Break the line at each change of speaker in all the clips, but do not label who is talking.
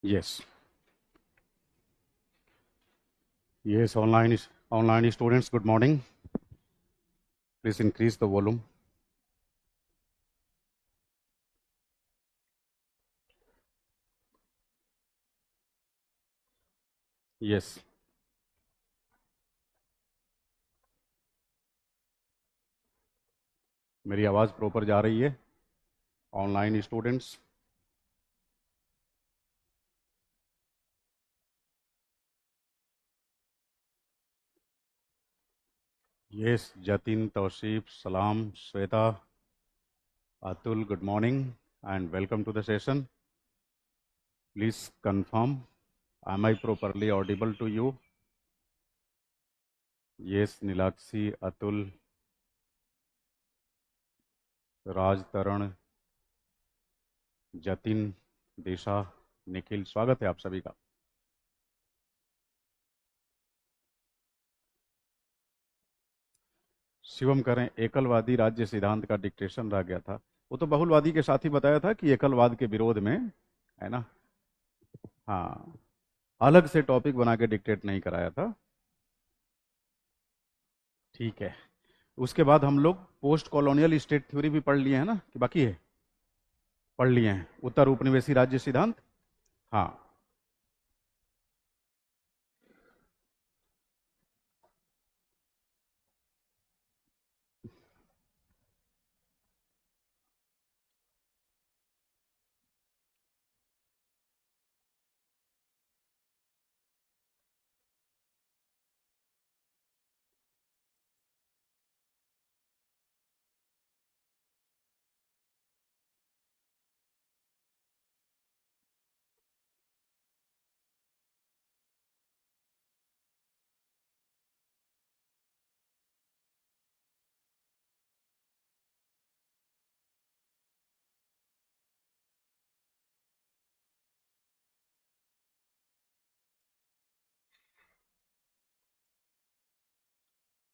Yes, yes, online students, good morning. Please increase the volume. Yes, मेरी आवाज़ proper जा रही है online students? Yes, Jatin, Tausif, Salam, Shweta, Atul, good morning and welcome to the session. Please confirm, am I properly audible to you? Yes, Neelakshi, Atul, Raj, Taran, Jatin, Disha, Nikhil, स्वागत है आप सभी का। शिवम करें, एकलवादी राज्य सिद्धांत का डिक्टेशन रह गया था। वो तो बहुलवादी के साथ ही बताया था कि एकलवाद के विरोध में, है ना? हाँ, अलग से टॉपिक बना के डिक्टेट नहीं कराया था। ठीक है। उसके बाद हम लोग पोस्ट कॉलोनियल स्टेट थ्योरी भी पढ़ लिए हैं ना, कि बाकी है? पढ़ लिए हैं, उत्तर उपनिवेशी राज्य सिद्धांत। हाँ,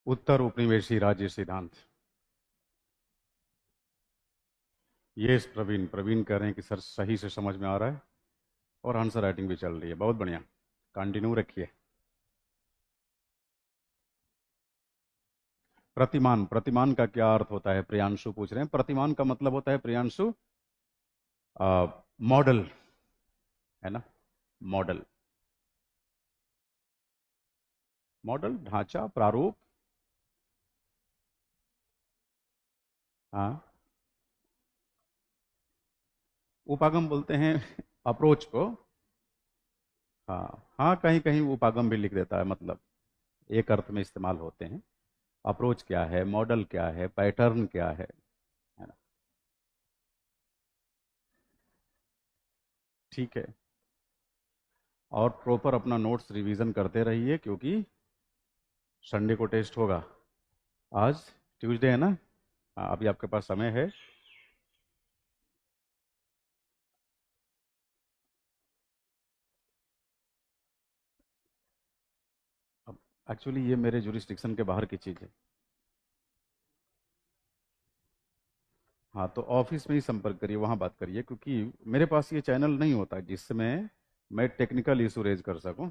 उत्तर उपनिवेशी राज्य सिद्धांत। ये प्रवीण प्रवीण कह रहे हैं कि सर सही से समझ में आ रहा है और आंसर राइटिंग भी चल रही है, बहुत बढ़िया, कंटिन्यू रखिए। प्रतिमान, प्रतिमान का क्या अर्थ होता है? प्रियांशु पूछ रहे हैं। प्रतिमान का मतलब होता है प्रियांशु, मॉडल, है ना? मॉडल, मॉडल, ढांचा, प्रारूप। हाँ, उपागम बोलते हैं अप्रोच को। हाँ हाँ, कहीं कहीं उपागम भी लिख देता है, मतलब एक अर्थ में इस्तेमाल होते हैं। अप्रोच क्या है, मॉडल क्या है, पैटर्न क्या है ना? ठीक है। और प्रॉपर अपना नोट्स रिवीजन करते रहिए, क्योंकि संडे को टेस्ट होगा। आज ट्यूसडे है ना? हाँ, अभी आपके पास समय है। अब एक्चुअली ये मेरे जुरिस्डिक्शन के बाहर की चीज़ है। हाँ, तो ऑफिस में ही संपर्क करिए, वहाँ बात करिए, क्योंकि मेरे पास ये चैनल नहीं होता जिसमें मैं टेक्निकल इशू रेज कर सकूं।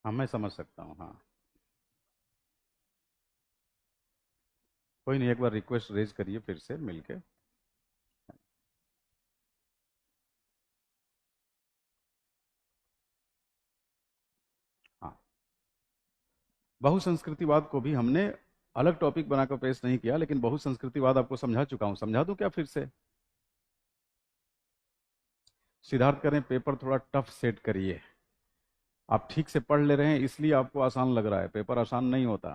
हाँ, मैं समझ सकता हूँ, हाँ। कोई नहीं, एक बार रिक्वेस्ट रेज करिए फिर से मिलके। हाँ, बहुसंस्कृतिवाद को भी हमने अलग टॉपिक बनाकर पेश नहीं किया, लेकिन बहुसंस्कृतिवाद आपको समझा चुका हूँ। समझा दूं क्या फिर से? सिद्धार्थ करें, पेपर थोड़ा टफ सेट करिए। आप ठीक से पढ़ ले रहे हैं इसलिए आपको आसान लग रहा है, पेपर आसान नहीं होता,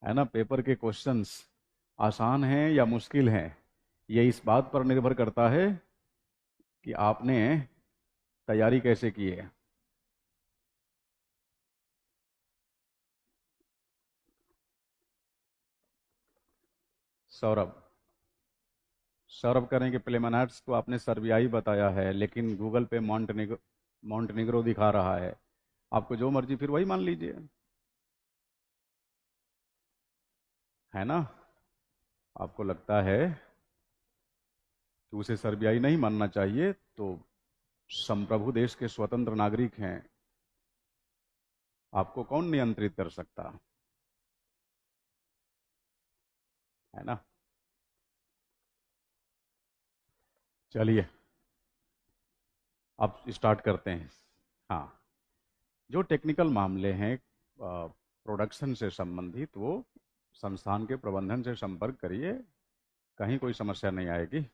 है ना? पेपर के क्वेश्चंस आसान हैं या मुश्किल हैं, ये इस बात पर निर्भर करता है कि आपने तैयारी कैसे की है। सौरभ, सौरभ करें कि प्लेमनाट्स को आपने सर्बियाई बताया है, लेकिन गूगल पे मॉन्टेनिग्रो दिखा रहा है। आपको जो मर्जी फिर वही मान लीजिए, है ना? आपको लगता है कि उसे सर्बियाई नहीं मानना चाहिए, तो संप्रभु देश के स्वतंत्र नागरिक हैं, आपको कौन नियंत्रित कर सकता है ना? चलिए अब स्टार्ट करते हैं। हाँ, जो टेक्निकल मामले हैं प्रोडक्शन से संबंधित, वो संस्थान के प्रबंधन से संपर्क करिए, कहीं कोई समस्या नहीं आएगी।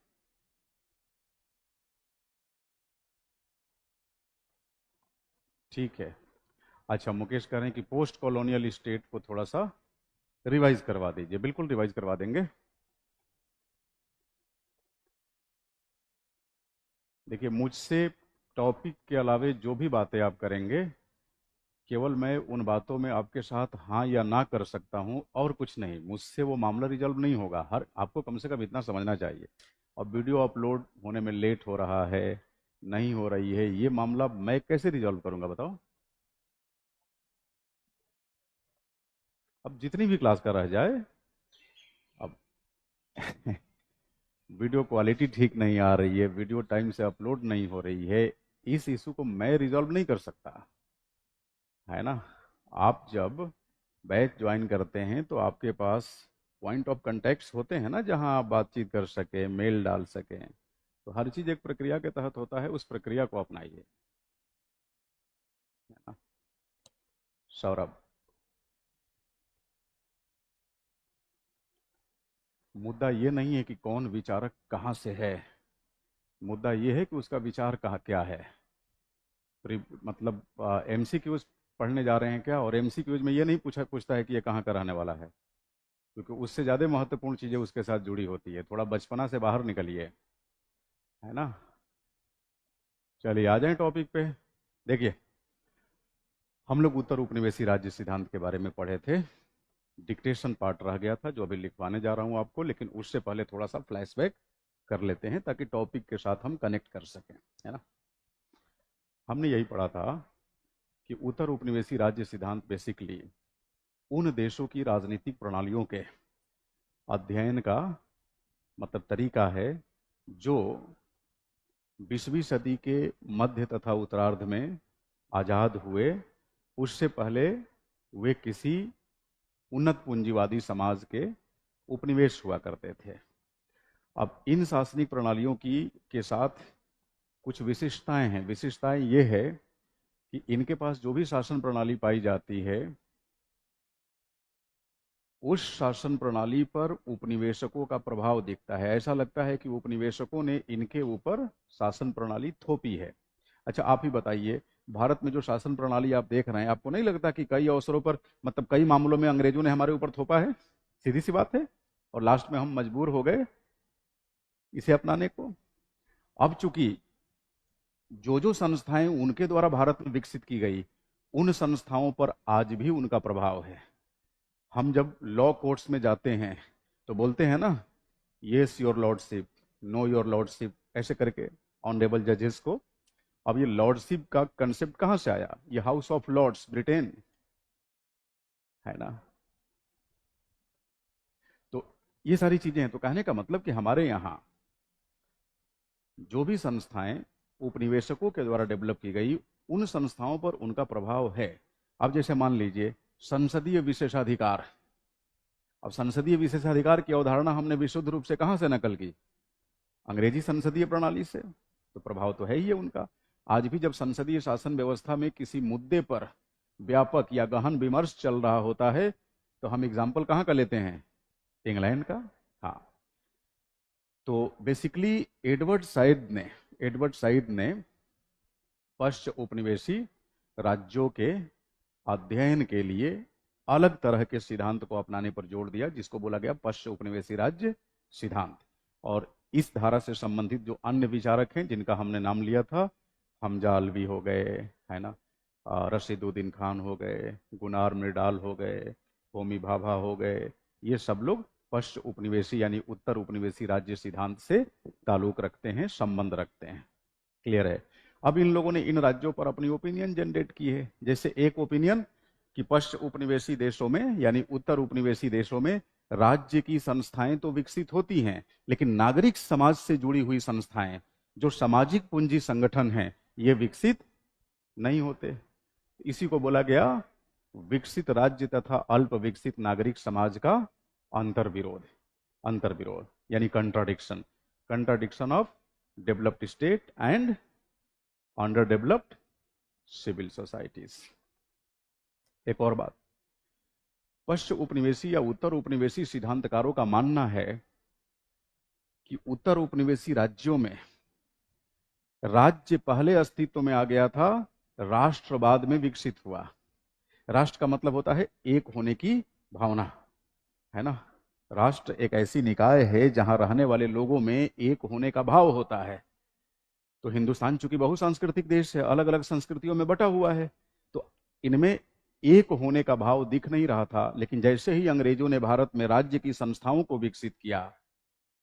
ठीक है। अच्छा, मुकेश कह रहे हैं कि पोस्ट कॉलोनियल स्टेट को थोड़ा सा रिवाइज करवा दीजिए। बिल्कुल रिवाइज करवा देंगे। देखिए, मुझसे टॉपिक के अलावे जो भी बातें आप करेंगे, केवल मैं उन बातों में आपके साथ हाँ या ना कर सकता हूं, और कुछ नहीं। मुझसे वो मामला रिजॉल्व नहीं होगा। हर आपको कम से कम इतना समझना चाहिए। और वीडियो अपलोड होने में लेट हो रहा है, नहीं हो रही है, ये मामला मैं कैसे रिजॉल्व करूंगा बताओ? अब जितनी भी क्लास का रह जाए, अब वीडियो क्वालिटी ठीक नहीं आ रही है, वीडियो टाइम से अपलोड नहीं हो रही है, इस इशू को मैं रिजॉल्व नहीं कर सकता, है ना? आप जब बैच ज्वाइन करते हैं तो आपके पास पॉइंट ऑफ कंटेक्ट होते हैं ना, जहां आप बातचीत कर सकें, मेल डाल सकें। तो हर चीज एक प्रक्रिया के तहत होता है, उस प्रक्रिया को अपनाइए, है ना? सौरभ, मुद्दा ये नहीं है कि कौन विचारक कहाँ से है, मुद्दा ये है कि उसका विचार कहाँ क्या है। मतलब एमसीक्यूज पढ़ने जा रहे हैं क्या? और एमसीक्यूज में ये नहीं पूछता है कि ये कहाँ का रहने वाला है, क्योंकि उससे ज़्यादा महत्वपूर्ण चीज़ें उसके साथ जुड़ी होती है। थोड़ा बचपना से बाहर निकलिए, है ना? चलिए आ जाए टॉपिक पे। देखिए, हम लोग उत्तर उपनिवेशी राज्य सिद्धांत के बारे में पढ़े थे। डिक्टेशन पार्ट रह गया था जो अभी लिखवाने जा रहा हूँ आपको, लेकिन उससे पहले थोड़ा सा फ्लैशबैक कर लेते हैं ताकि टॉपिक के साथ हम कनेक्ट कर सकें, है ना? हमने यही पढ़ा था कि उत्तर उपनिवेशी राज्य सिद्धांत बेसिकली उन देशों की राजनीतिक प्रणालियों के अध्ययन का मतलब तरीका है जो 20वीं सदी के मध्य तथा उत्तरार्ध में आजाद हुए। उससे पहले वे किसी उन्नत पूंजीवादी समाज के उपनिवेश हुआ करते थे। अब इन शासनिक प्रणालियों की के साथ कुछ विशिष्टताएं हैं। विशिष्टताएं ये है कि इनके पास जो भी शासन प्रणाली पाई जाती है, उस शासन प्रणाली पर उपनिवेशकों का प्रभाव दिखता है। ऐसा लगता है कि उपनिवेशकों ने इनके ऊपर शासन प्रणाली थोपी है। अच्छा, आप ही बताइए, भारत में जो शासन प्रणाली आप देख रहे हैं, आपको नहीं लगता कि कई अवसरों पर, मतलब कई मामलों में अंग्रेजों ने हमारे ऊपर थोपा है? सीधी सी बात है। और लास्ट में हम मजबूर हो गए इसे अपनाने को। अब चूंकि जो जो संस्थाएं उनके द्वारा भारत में विकसित की गई, उन संस्थाओं पर आज भी उनका प्रभाव है। हम जब लॉ कोर्ट्स में जाते हैं तो बोलते हैं ना, yes your lordship, know your lordship, ऐसे करके ऑनरेबल जजेस को। अब ये लॉर्डशिप का कंसेप्ट कहां से आया? ये हाउस ऑफ लॉर्ड्स ब्रिटेन, है ना? तो ये सारी चीजें हैं। तो कहने का मतलब कि हमारे यहां जो भी संस्थाएं उपनिवेशकों के द्वारा डेवलप की गई, उन संस्थाओं पर उनका प्रभाव है। अब जैसे मान लीजिए संसदीय विशेषाधिकार। अब संसदीय विशेषाधिकार की अवधारणा हमने विशुद्ध रूप से कहां से नकल की? अंग्रेजी संसदीय प्रणाली से। तो प्रभाव तो है ही है उनका। आज भी जब संसदीय शासन व्यवस्था में किसी मुद्दे पर व्यापक या गहन विमर्श चल रहा होता है, तो हम एग्जाम्पल कहाँ का लेते हैं? इंग्लैंड का। हाँ, तो बेसिकली एडवर्ड साइड ने पश्चिम उपनिवेशी राज्यों के अध्ययन के लिए अलग तरह के सिद्धांत को अपनाने पर जोर दिया, जिसको बोला गया पश्चिम उपनिवेशी राज्य सिद्धांत। और इस धारा से संबंधित जो अन्य विचारक हैं जिनका हमने नाम लिया था, हमजा अलवी हो गए, है ना, रशीदुद्दीन खान हो गए, गुनार मृडाल हो गए, होमी भाभा हो गए, ये सब लोग पश्चिम उपनिवेशी यानी उत्तर उपनिवेशी राज्य सिद्धांत से ताल्लुक रखते हैं, संबंध रखते हैं। क्लियर है? अब इन लोगों ने इन राज्यों पर अपनी ओपिनियन जनरेट की है। जैसे एक ओपिनियन कि पश्चिम उपनिवेशी देशों में यानी उत्तर उपनिवेशी देशों में राज्य की संस्थाएं तो विकसित होती हैं, लेकिन नागरिक समाज से जुड़ी हुई संस्थाएं, जो सामाजिक पूंजी संगठन हैं, ये विकसित नहीं होते। इसी को बोला गया विकसित राज्य तथा अल्प विकसित नागरिक समाज का अंतर्विरोध। अंतर्विरोध यानी contradiction, contradiction of developed state and under developed civil societies. एक और बात, पश्चिम उपनिवेशी या उत्तर उपनिवेशी सिद्धांतकारों का मानना है कि उत्तर उपनिवेशी राज्यों में राज्य पहले अस्तित्व में आ गया था, राष्ट्र बाद में विकसित हुआ। राष्ट्र का मतलब होता है एक होने की भावना, है ना। राष्ट्र एक ऐसी निकाय है जहां रहने वाले लोगों में एक होने का भाव होता है। तो हिंदुस्तान चूंकि बहुसांस्कृतिक देश है, अलग अलग संस्कृतियों में बटा हुआ है, तो इनमें एक होने का भाव दिख नहीं रहा था। लेकिन जैसे ही अंग्रेजों ने भारत में राज्य की संस्थाओं को विकसित किया,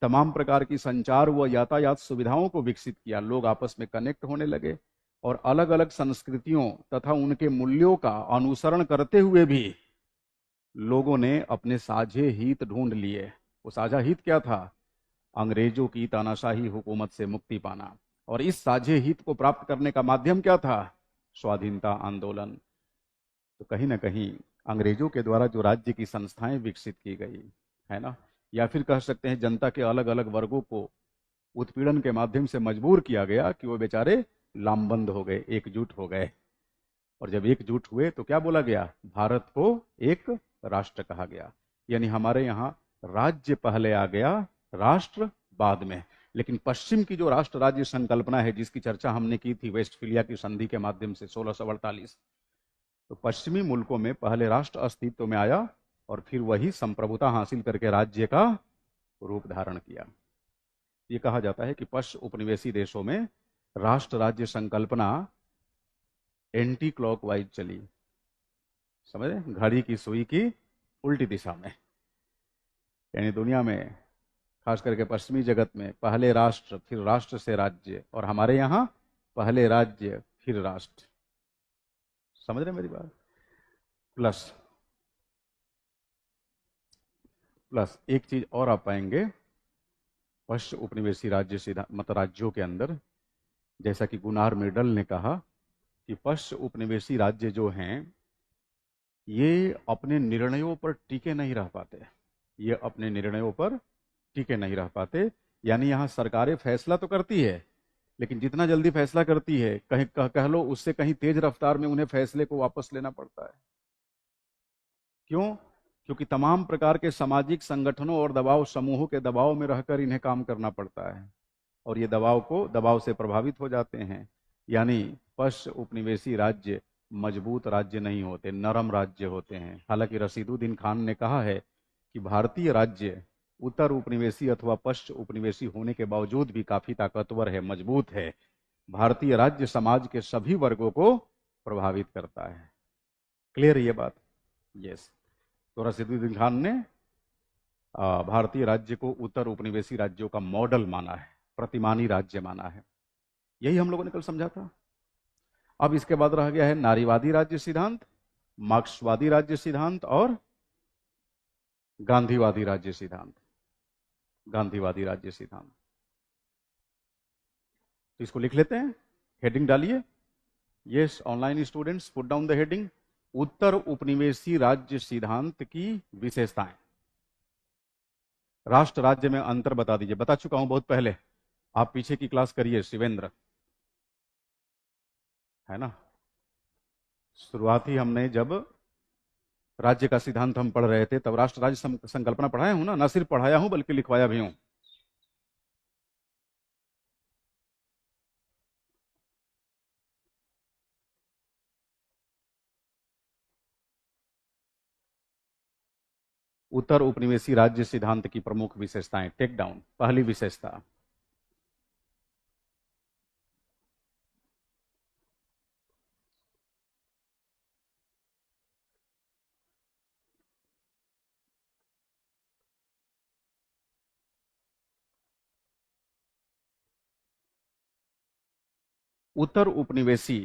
तमाम प्रकार की संचार व यातायात सुविधाओं को विकसित किया, लोग आपस में कनेक्ट होने लगे और अलग अलग संस्कृतियों तथा उनके मूल्यों का अनुसरण करते हुए भी लोगों ने अपने साझे हित ढूंढ लिए। वो साझा हित क्या था? अंग्रेजों की तानाशाही हुकूमत से मुक्ति पाना। और इस साझे हित को प्राप्त करने का माध्यम क्या था? स्वाधीनता आंदोलन। तो कहीं ना कहीं अंग्रेजों के द्वारा जो राज्य की संस्थाएं विकसित की गई, है ना, या फिर कह सकते हैं जनता के अलग अलग वर्गों को उत्पीड़न के माध्यम से मजबूर किया गया कि वो बेचारे लामबंद हो गए, एकजुट हो गए। और जब एकजुट हुए तो क्या बोला गया? भारत को एक राष्ट्र कहा गया। यानी हमारे यहाँ राज्य पहले आ गया, राष्ट्र बाद में। लेकिन पश्चिम की जो राष्ट्र राज्य संकल्पना है, जिसकी चर्चा हमने की थी वेस्टफिलिया की संधि के माध्यम से 1648, तो पश्चिमी मुल्कों में पहले राष्ट्र अस्तित्व में आया और फिर वही संप्रभुता हासिल करके राज्य का रूप धारण किया। ये कहा जाता है कि पश्चिम उपनिवेशी देशों में राष्ट्र राज्य संकल्पना एंटी क्लॉकवाइज चली, समझे, घड़ी की सुई की उल्टी दिशा में। यानी दुनिया में खास करके पश्चिमी जगत में पहले राष्ट्र फिर राष्ट्र से राज्य, और हमारे यहाँ पहले राज्य फिर राष्ट्र। समझ रहे मेरी बात? प्लस एक चीज और आप पाएंगे पश्चिम उपनिवेशी राज्य सीधा मत राज्यों के अंदर, जैसा कि गुनार मिर्डल ने कहा कि पश्चिम उपनिवेशी राज्य जो हैं ये अपने निर्णयों पर टिके नहीं रह पाते। ये अपने निर्णयों पर टिके नहीं रह पाते। यानी यहाँ सरकारें फैसला तो करती है, लेकिन जितना जल्दी फैसला करती है, कहीं कह लो उससे कहीं तेज रफ्तार में उन्हें फैसले को वापस लेना पड़ता है। क्यों? क्योंकि तमाम प्रकार के सामाजिक संगठनों और दबाव समूहों के दबाव में रहकर इन्हें काम करना पड़ता है, और ये दबाव से प्रभावित हो जाते हैं। यानी पश्चिम उपनिवेशी राज्य मजबूत राज्य नहीं होते, नरम राज्य होते हैं। हालांकि रशीदुद्दीन खान ने कहा है कि भारतीय राज्य उत्तर उपनिवेशी अथवा पश्चिम उपनिवेशी होने के बावजूद भी काफी ताकतवर है, मजबूत है। भारतीय राज्य समाज के सभी वर्गों को प्रभावित करता है। क्लियर है ये बात? यस। तो रशीदुद्दीन खान ने भारतीय राज्य को उत्तर उपनिवेशी राज्यों का मॉडल माना है, प्रतिमानी राज्य माना है। यही हम लोगों ने कल समझा था। अब इसके बाद रह गया है नारीवादी राज्य सिद्धांत, मार्क्सवादी राज्य सिद्धांत और गांधीवादी राज्य सिद्धांत। गांधीवादी राज्य सिद्धांत, तो इसको लिख लेते हैं, हेडिंग डालिए। Yes online students, put down the heading, उत्तर उपनिवेशी राज्य सिद्धांत की विशेषताएं। राष्ट्र राज्य में अंतर बता दीजिए। बता चुका हूं बहुत पहले, आप पीछे की क्लास करिए, शिवेंद्र, है ना। शुरुआत ही हमने जब राज्य का सिद्धांत हम पढ़ रहे थे तब राष्ट्र राज्य संकल्पना पढ़ाया हूं ना सिर्फ पढ़ाया हूं बल्कि लिखवाया भी हूं। उत्तर उपनिवेशी राज्य सिद्धांत की प्रमुख विशेषताएं, टेक डाउन। पहली विशेषता, उत्तर उपनिवेशी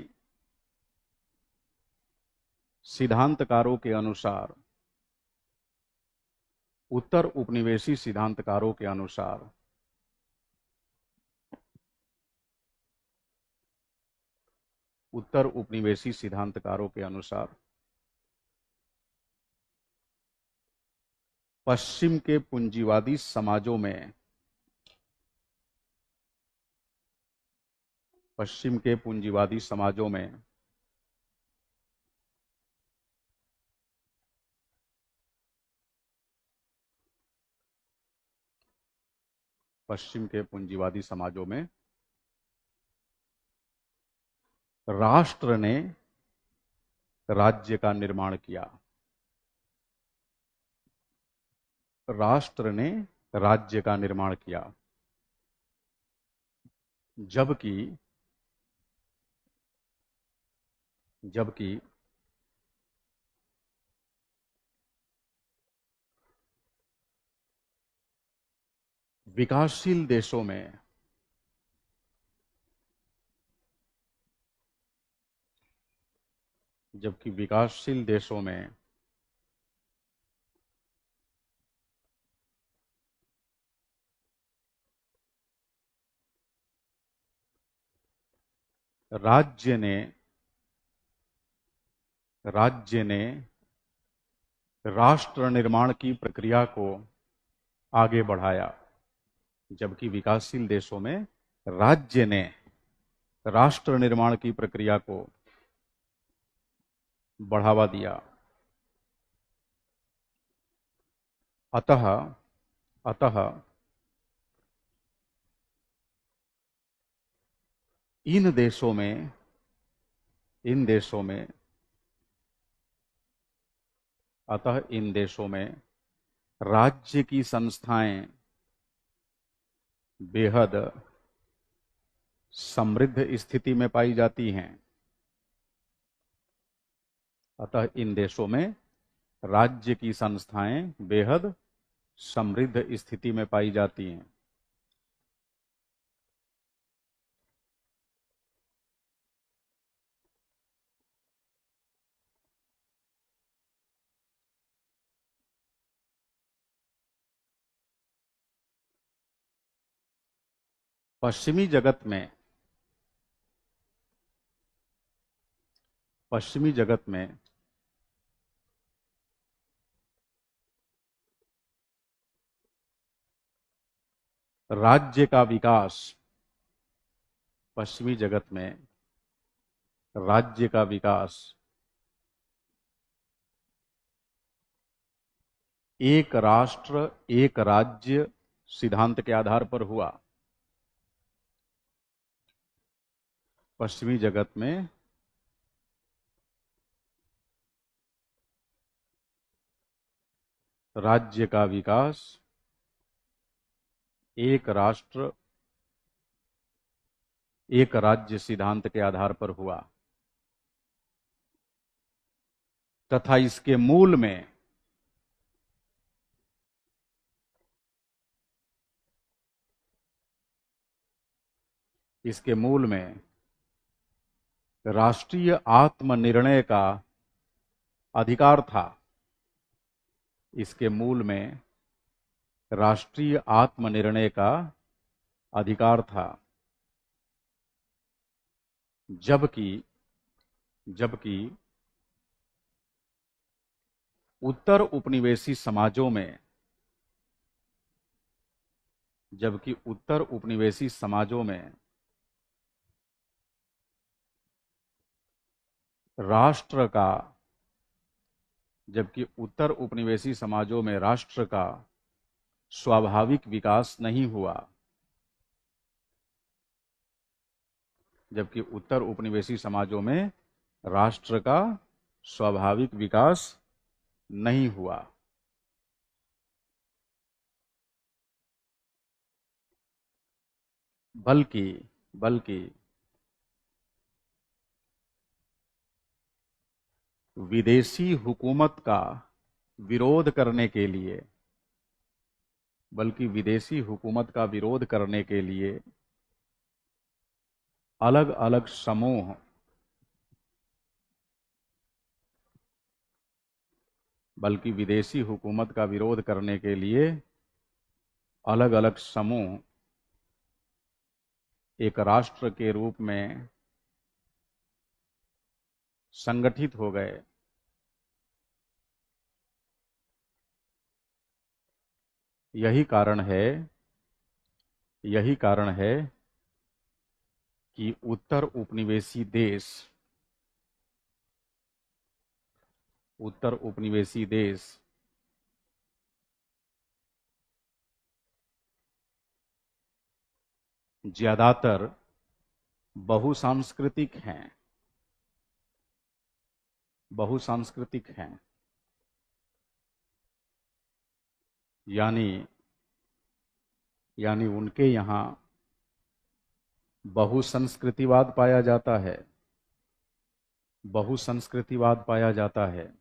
सिद्धांतकारों के अनुसार उत्तर उपनिवेशी सिद्धांतकारों के अनुसार उत्तर उपनिवेशी सिद्धांतकारों के अनुसार पश्चिम के पूंजीवादी समाजों में पश्चिम के पूंजीवादी समाजों में पश्चिम के पूंजीवादी समाजों में राष्ट्र ने राज्य का निर्माण किया। राष्ट्र ने राज्य का निर्माण किया, जबकि जबकि विकासशील देशों में जबकि विकासशील देशों में राज्य ने राष्ट्र निर्माण की प्रक्रिया को आगे बढ़ाया। जबकि विकासशील देशों में राज्य ने राष्ट्र निर्माण की प्रक्रिया को बढ़ावा दिया। अतः इन देशों में राज्य की संस्थाएं बेहद समृद्ध स्थिति में पाई जाती हैं। अतः इन देशों में राज्य की संस्थाएं बेहद समृद्ध स्थिति में पाई जाती हैं। पश्चिमी जगत में राज्य का विकास पश्चिमी जगत में राज्य का विकास एक राष्ट्र एक राज्य सिद्धांत के आधार पर हुआ। पश्चिमी जगत में राज्य का विकास एक राष्ट्र एक राज्य सिद्धांत के आधार पर हुआ, तथा इसके मूल में राष्ट्रीय आत्मनिर्णय का अधिकार था। इसके मूल में राष्ट्रीय आत्मनिर्णय का अधिकार था। जबकि उत्तर उपनिवेशी समाजों में राष्ट्र का स्वाभाविक विकास नहीं हुआ। जबकि उत्तर उपनिवेशी समाजों में राष्ट्र का स्वाभाविक विकास नहीं हुआ। बल्कि विदेशी हुकूमत का विरोध करने के लिए अलग अलग समूह बल्कि विदेशी हुकूमत का विरोध करने के लिए अलग अलग समूह एक राष्ट्र के रूप में संगठित हो गए। यही कारण है कि उत्तर उपनिवेशी देश ज्यादातर बहुसांस्कृतिक हैं। यानी उनके यहाँ बहुसंस्कृतिवाद पाया जाता है।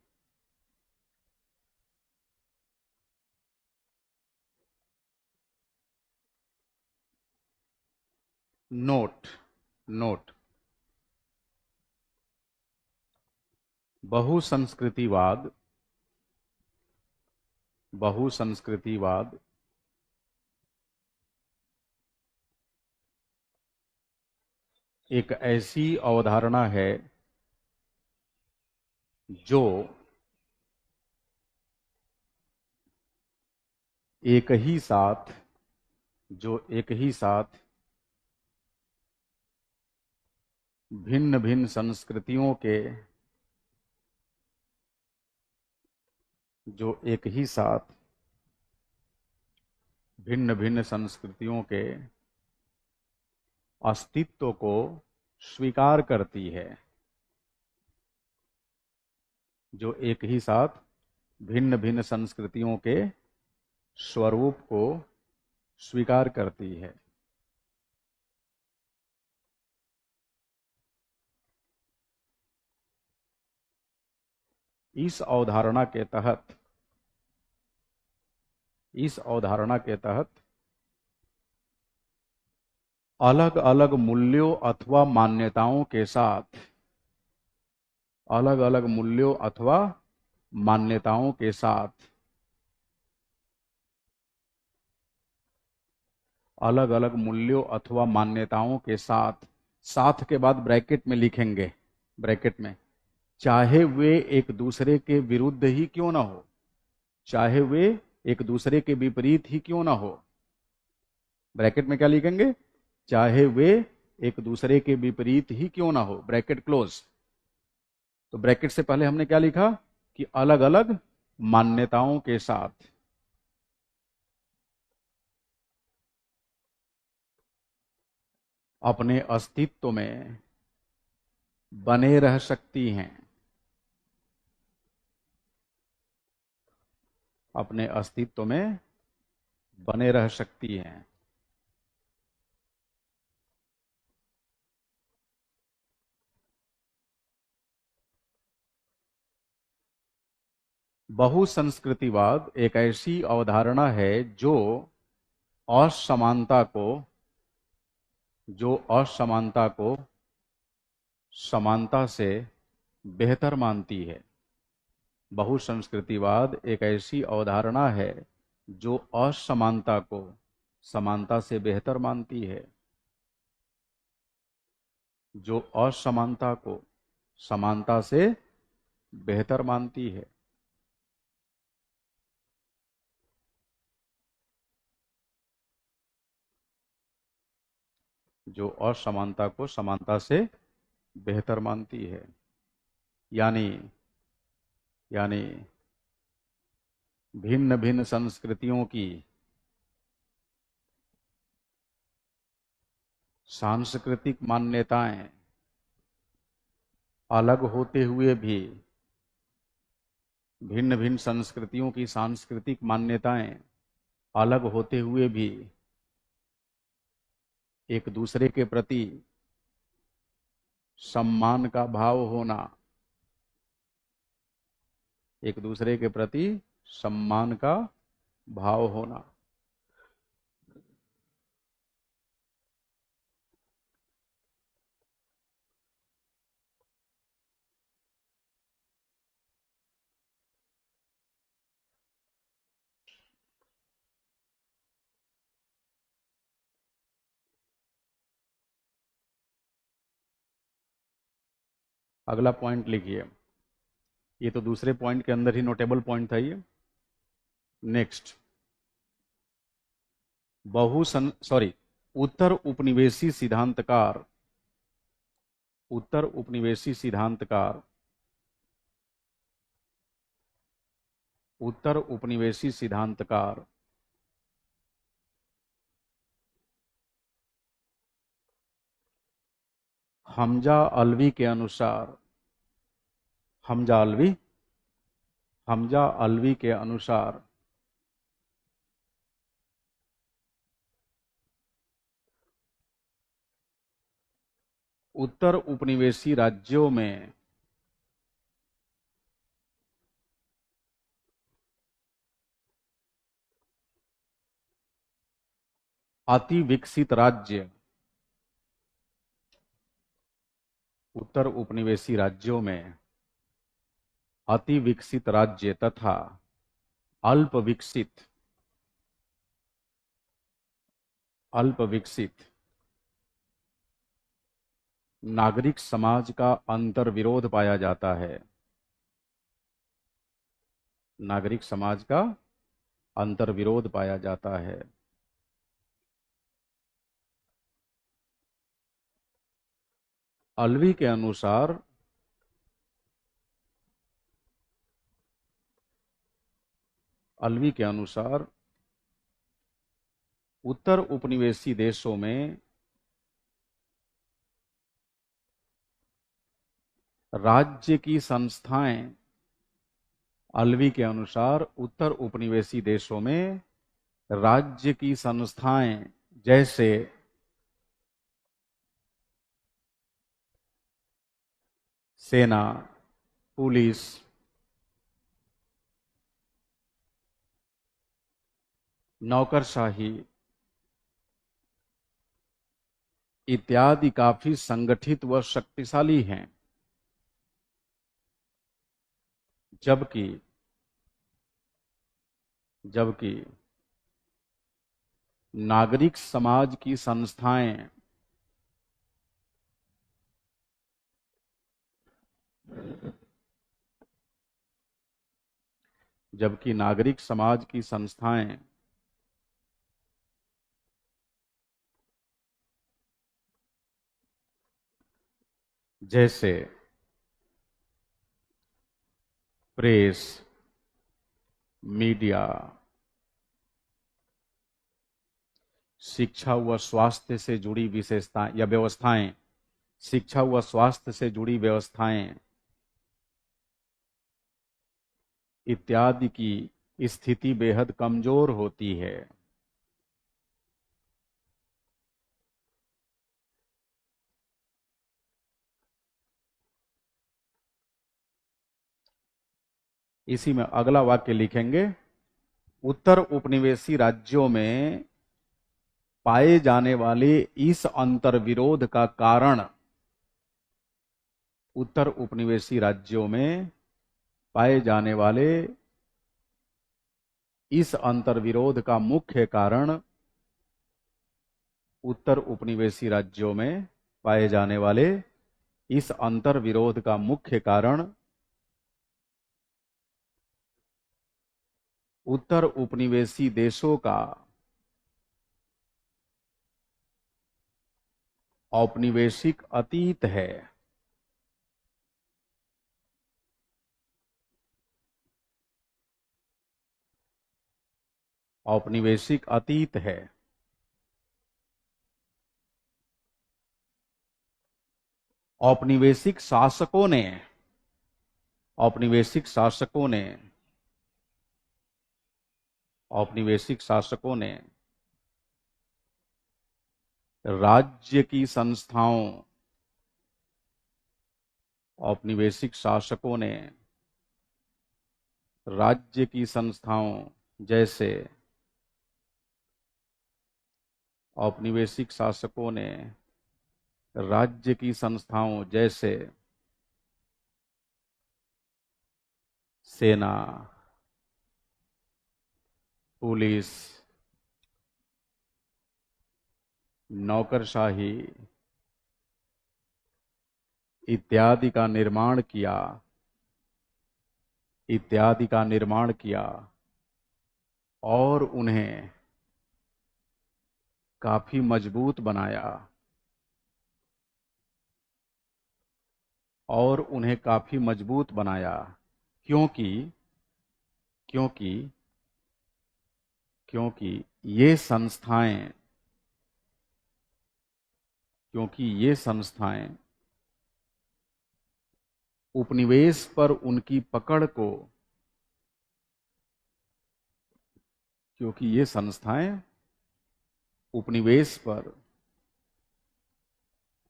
नोट नोट बहुसंस्कृतिवाद एक ऐसी अवधारणा है जो एक ही साथ भिन्न भिन्न संस्कृतियों के अस्तित्व को स्वीकार करती है। जो एक ही साथ भिन्न भिन्न संस्कृतियों के स्वरूप को स्वीकार करती है। इस अवधारणा के तहत अलग अलग मूल्यों अथवा मान्यताओं के साथ साथ के बाद ब्रैकेट में लिखेंगे, चाहे वे एक दूसरे के विरुद्ध ही क्यों ना हो, चाहे वे एक दूसरे के विपरीत ही क्यों ना हो। ब्रैकेट में क्या लिखेंगे? चाहे वे एक दूसरे के विपरीत ही क्यों ना हो, ब्रैकेट क्लोज। तो ब्रैकेट से पहले हमने क्या लिखा कि अलग अलग मान्यताओं के साथ अपने अस्तित्व में बने रह सकती हैं। अपने अस्तित्व में बने रह सकती हैं। बहुसंस्कृतिवाद एक ऐसी अवधारणा है जो असमानता को समानता से बेहतर मानती है। बहुसंस्कृतिवाद एक ऐसी अवधारणा है जो असमानता को समानता से बेहतर मानती है। जो असमानता को समानता से बेहतर मानती है। जो असमानता को समानता से बेहतर मानती है। यानी भिन्न भिन्न संस्कृतियों की सांस्कृतिक मान्यताएं अलग होते हुए भी भिन्न भिन्न संस्कृतियों की सांस्कृतिक मान्यताएं अलग होते हुए भी एक दूसरे के प्रति सम्मान का भाव होना, एक दूसरे के प्रति सम्मान का भाव होना। अगला पॉइंट लिखिए, ये तो दूसरे पॉइंट के अंदर ही नोटेबल पॉइंट था ये। नेक्स्ट, उत्तर उपनिवेशी सिद्धांतकार, उत्तर उपनिवेशी सिद्धांतकार, उत्तर उपनिवेशी सिद्धांतकार हमजा अलवी के अनुसार, हमजा अलवी, हमजा अलवी के अनुसार उत्तर उपनिवेशी राज्यों में अति विकसित राज्य, उत्तर उपनिवेशी राज्यों में अति विकसित राज्य तथा अल्प विकसित, अल्प विकसित नागरिक समाज का अंतर्विरोध पाया जाता है, नागरिक समाज का अंतर्विरोध पाया जाता है। अलवी के अनुसार अलवी के अनुसार उत्तर उपनिवेशी देशों में राज्य की संस्थाएं, अलवी के अनुसार उत्तर उपनिवेशी देशों में राज्य की संस्थाएं जैसे सेना, पुलिस, नौकरशाही इत्यादि काफी संगठित व शक्तिशाली हैं, जबकि जबकि नागरिक समाज की संस्थाएं जबकि नागरिक समाज की संस्थाएं जैसे प्रेस, मीडिया, शिक्षा व स्वास्थ्य से जुड़ी विशेषताएं या व्यवस्थाएं, शिक्षा व स्वास्थ्य से जुड़ी व्यवस्थाएं इत्यादि की स्थिति बेहद कमजोर होती है। इसी में अगला वाक्य लिखेंगे, उत्तर उपनिवेशी राज्यों में पाए जाने वाले इस अंतर्विरोध का कारण, उत्तर उपनिवेशी राज्यों में पाए जाने वाले इस अंतर्विरोध का मुख्य कारण, उत्तर उपनिवेशी राज्यों में पाए जाने वाले इस अंतर्विरोध का मुख्य कारण उत्तर उपनिवेशी देशों का औपनिवेशिक अतीत है, औपनिवेशिक अतीत है। औपनिवेशिक शासकों ने, औपनिवेशिक शासकों ने, औपनिवेशिक शासकों ने राज्य की संस्थाओं, औपनिवेशिक शासकों ने राज्य की संस्थाओं जैसे, औपनिवेशिक शासकों ने राज्य की संस्थाओं जैसे सेना, पुलिस, नौकरशाही इत्यादि का निर्माण किया, इत्यादि का निर्माण किया और उन्हें काफी मजबूत बनाया, और उन्हें काफी मजबूत बनाया, क्योंकि क्योंकि क्योंकि ये संस्थाएं क्योंकि ये संस्थाएं उपनिवेश पर उनकी पकड़ को क्योंकि ये संस्थाएं उपनिवेश पर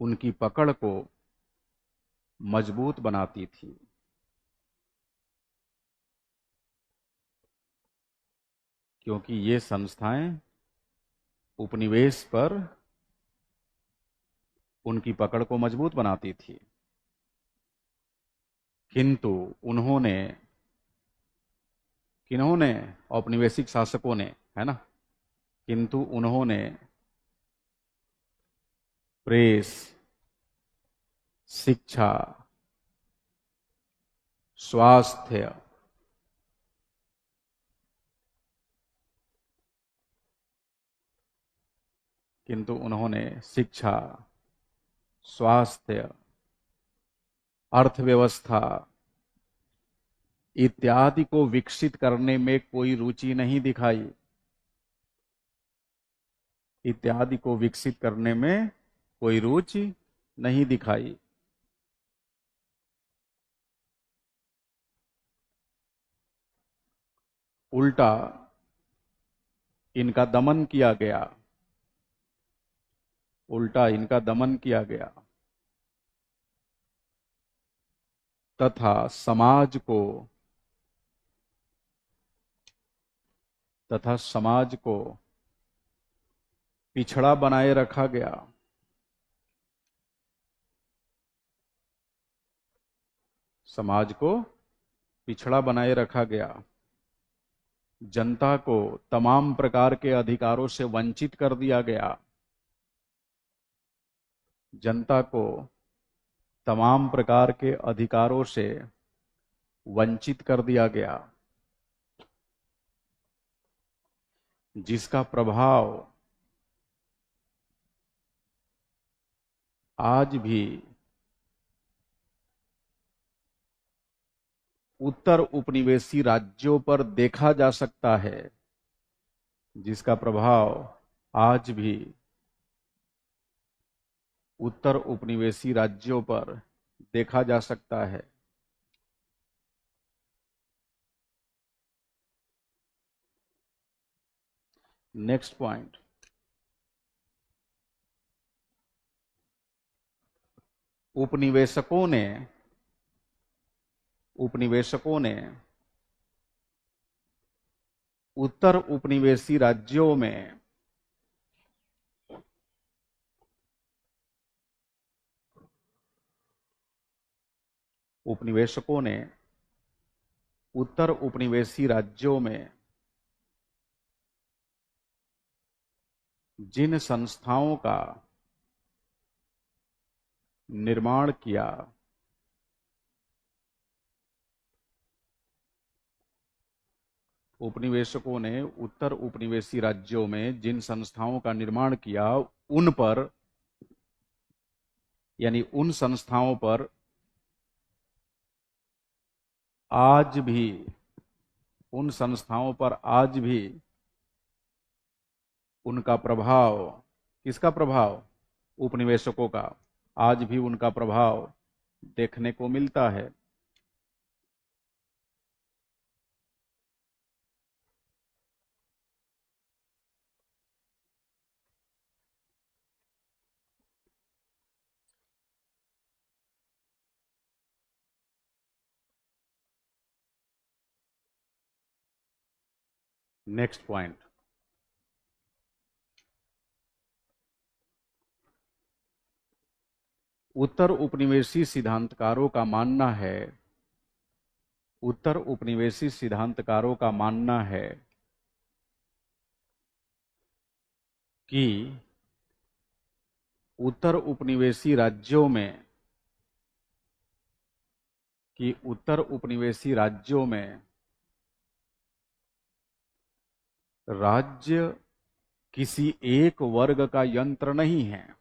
उनकी पकड़ को मजबूत बनाती थी। क्योंकि ये संस्थाएं उपनिवेश पर उनकी पकड़ को मजबूत बनाती थी, किंतु उन्होंने, किन्होंने, औपनिवेशिक शासकों ने, है ना, किंतु उन्होंने प्रेस, शिक्षा, स्वास्थ्य, किंतु उन्होंने शिक्षा, स्वास्थ्य, अर्थव्यवस्था इत्यादि को विकसित करने में कोई रुचि नहीं दिखाई। इत्यादि को विकसित करने में कोई रुचि नहीं दिखाई। उल्टा इनका दमन किया गया, उल्टा इनका दमन किया गया तथा समाज को पिछड़ा बनाए रखा गया। समाज को पिछड़ा बनाए रखा गया। जनता को तमाम प्रकार के अधिकारों से वंचित कर दिया गया। जनता को तमाम प्रकार के अधिकारों से वंचित कर दिया गया, जिसका प्रभाव आज भी उत्तर उपनिवेशी राज्यों पर देखा जा सकता है। जिसका प्रभाव आज भी उत्तर उपनिवेशी राज्यों पर देखा जा सकता है। नेक्स्ट पॉइंट, उपनिवेशकों ने उत्तर उपनिवेशी राज्यों में उपनिवेशकों ने उत्तर उपनिवेशी राज्यों में जिन संस्थाओं का निर्माण किया, उपनिवेशकों ने उत्तर उपनिवेशी राज्यों में जिन संस्थाओं का निर्माण किया, उन पर, यानी उन संस्थाओं पर आज भी, उन संस्थाओं पर आज भी उनका प्रभाव, किसका प्रभाव? उपनिवेशकों का, आज भी उनका प्रभाव देखने को मिलता है। नेक्स्ट पॉइंट, उत्तर उपनिवेशी सिद्धांतकारों का मानना है, उत्तर उपनिवेशी सिद्धांतकारों का मानना है कि उत्तर उपनिवेशी राज्यों में कि उत्तर उपनिवेशी राज्यों में राज्य किसी एक वर्ग का यंत्र नहीं है।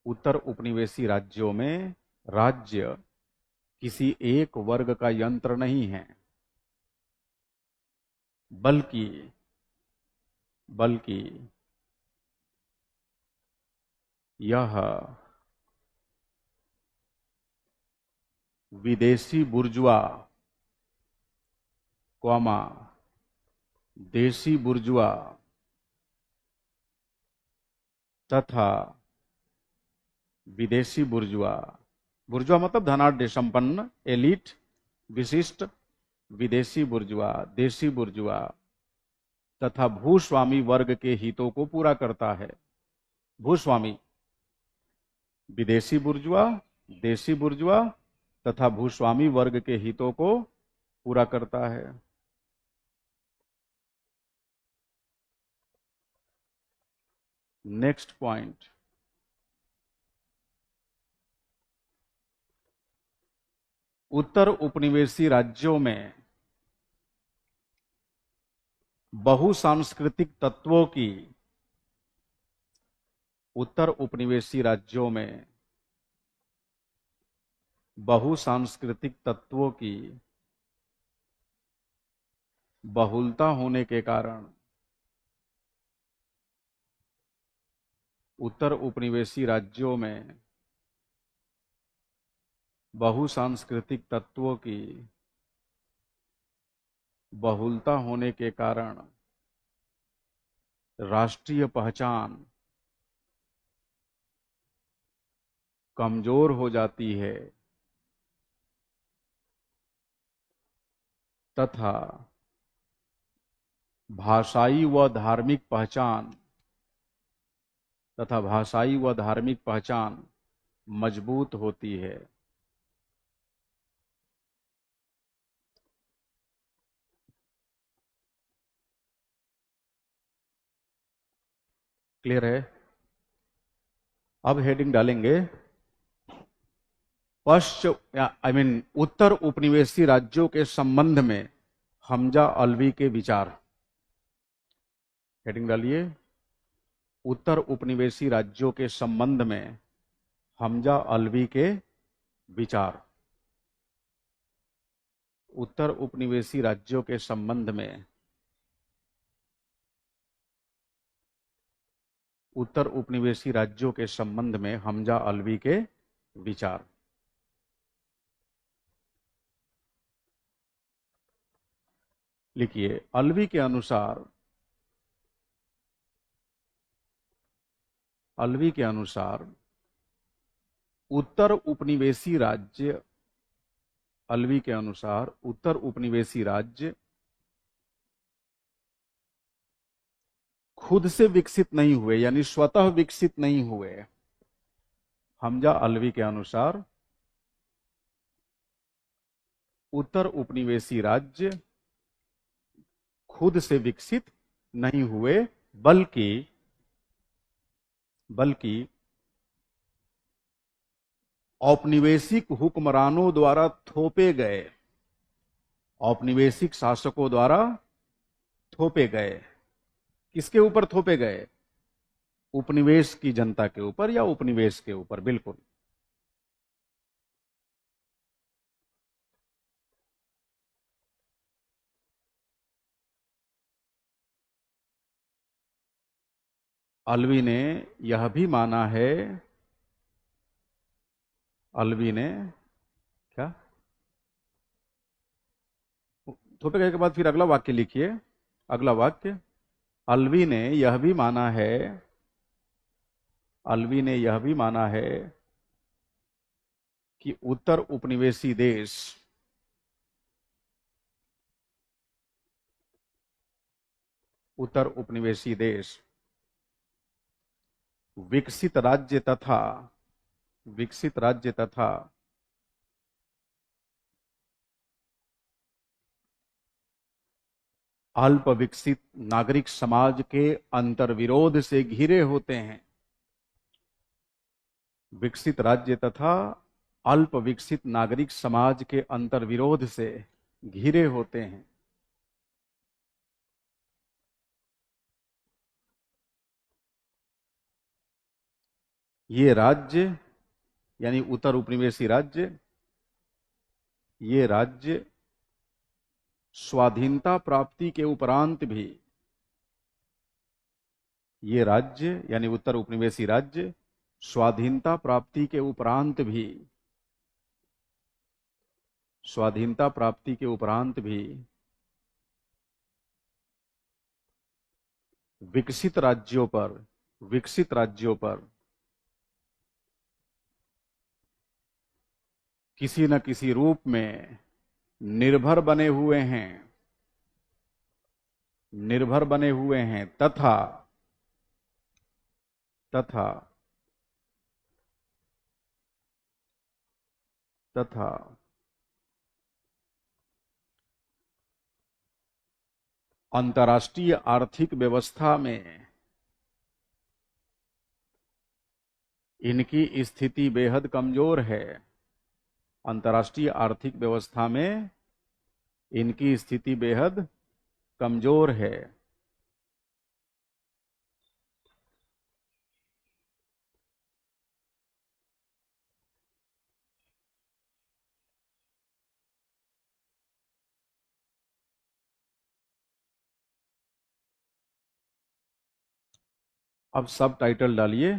उत्तर उपनिवेशी राज्यों में राज्य किसी एक वर्ग का यंत्र नहीं है, बल्कि बल्कि यह विदेशी बुर्जुआ, कौमा देशी बुर्जुआ तथा विदेशी बुर्जुआ, बुर्जुआ मतलब धनाढ्य, संपन्न, एलिट, विशिष्ट, विदेशी बुर्जुआ, देशी बुर्जुआ तथा भूस्वामी वर्ग के हितों को पूरा करता है। भूस्वामी, विदेशी बुर्जुआ, देशी बुर्जुआ तथा भूस्वामी वर्ग के हितों को पूरा करता है। नेक्स्ट पॉइंट, उत्तर उपनिवेशी राज्यों में बहुसांस्कृतिक तत्वों की, उत्तर उपनिवेशी राज्यों में बहुसांस्कृतिक तत्वों की बहुलता होने के कारण उत्तर उपनिवेशी राज्यों में बहुसांस्कृतिक तत्वों की बहुलता होने के कारण राष्ट्रीय पहचान कमजोर हो जाती है तथा भाषाई व धार्मिक पहचान मजबूत होती है। क्लियर है? अब हेडिंग डालेंगे उत्तर उपनिवेशी राज्यों के संबंध में हमजा अलवी के विचार। हेडिंग डालिए, उत्तर उपनिवेशी राज्यों के संबंध में हमजा अलवी के विचार। उत्तर उपनिवेशी राज्यों के संबंध में उत्तर उपनिवेशी राज्यों के संबंध में हमजा अलवी के विचार। लिखिए, अलवी के अनुसार उत्तर उपनिवेशी राज्य खुद से विकसित नहीं हुए, यानी स्वतः विकसित नहीं हुए। हमजा अलवी के अनुसार उत्तर उपनिवेशी राज्य खुद से विकसित नहीं हुए, बल्कि औपनिवेशिक हुक्मरानों द्वारा थोपे गए, औपनिवेशिक शासकों द्वारा थोपे गए। किसके ऊपर थोपे गए? उपनिवेश की जनता के ऊपर या उपनिवेश के ऊपर। बिल्कुल। अलवी ने यह भी माना है, अलवी ने क्या, थोपे गए के बाद फिर अगला वाक्य लिखिए। अगला वाक्य, अलवी ने यह भी माना है कि उत्तर उपनिवेशी देश विकसित राज्य तथा अल्प विकसित नागरिक समाज के अंतर्विरोध से घिरे होते हैं। विकसित राज्य तथा अल्प विकसित नागरिक समाज के अंतर्विरोध से घिरे होते हैं। ये राज्य यानी उत्तर उपनिवेशी राज्य, ये राज्य स्वाधीनता प्राप्ति के उपरांत भी, ये राज्य यानी उत्तर उपनिवेशी राज्य स्वाधीनता प्राप्ति के उपरांत भी, स्वाधीनता प्राप्ति के उपरांत भी विकसित राज्यों पर किसी न किसी रूप में निर्भर बने हुए हैं, निर्भर बने हुए हैं तथा तथा तथा अंतर्राष्ट्रीय आर्थिक व्यवस्था में इनकी स्थिति बेहद कमजोर है। अंतर्राष्ट्रीय आर्थिक व्यवस्था में इनकी स्थिति बेहद कमजोर है। अब सब टाइटल डालिए,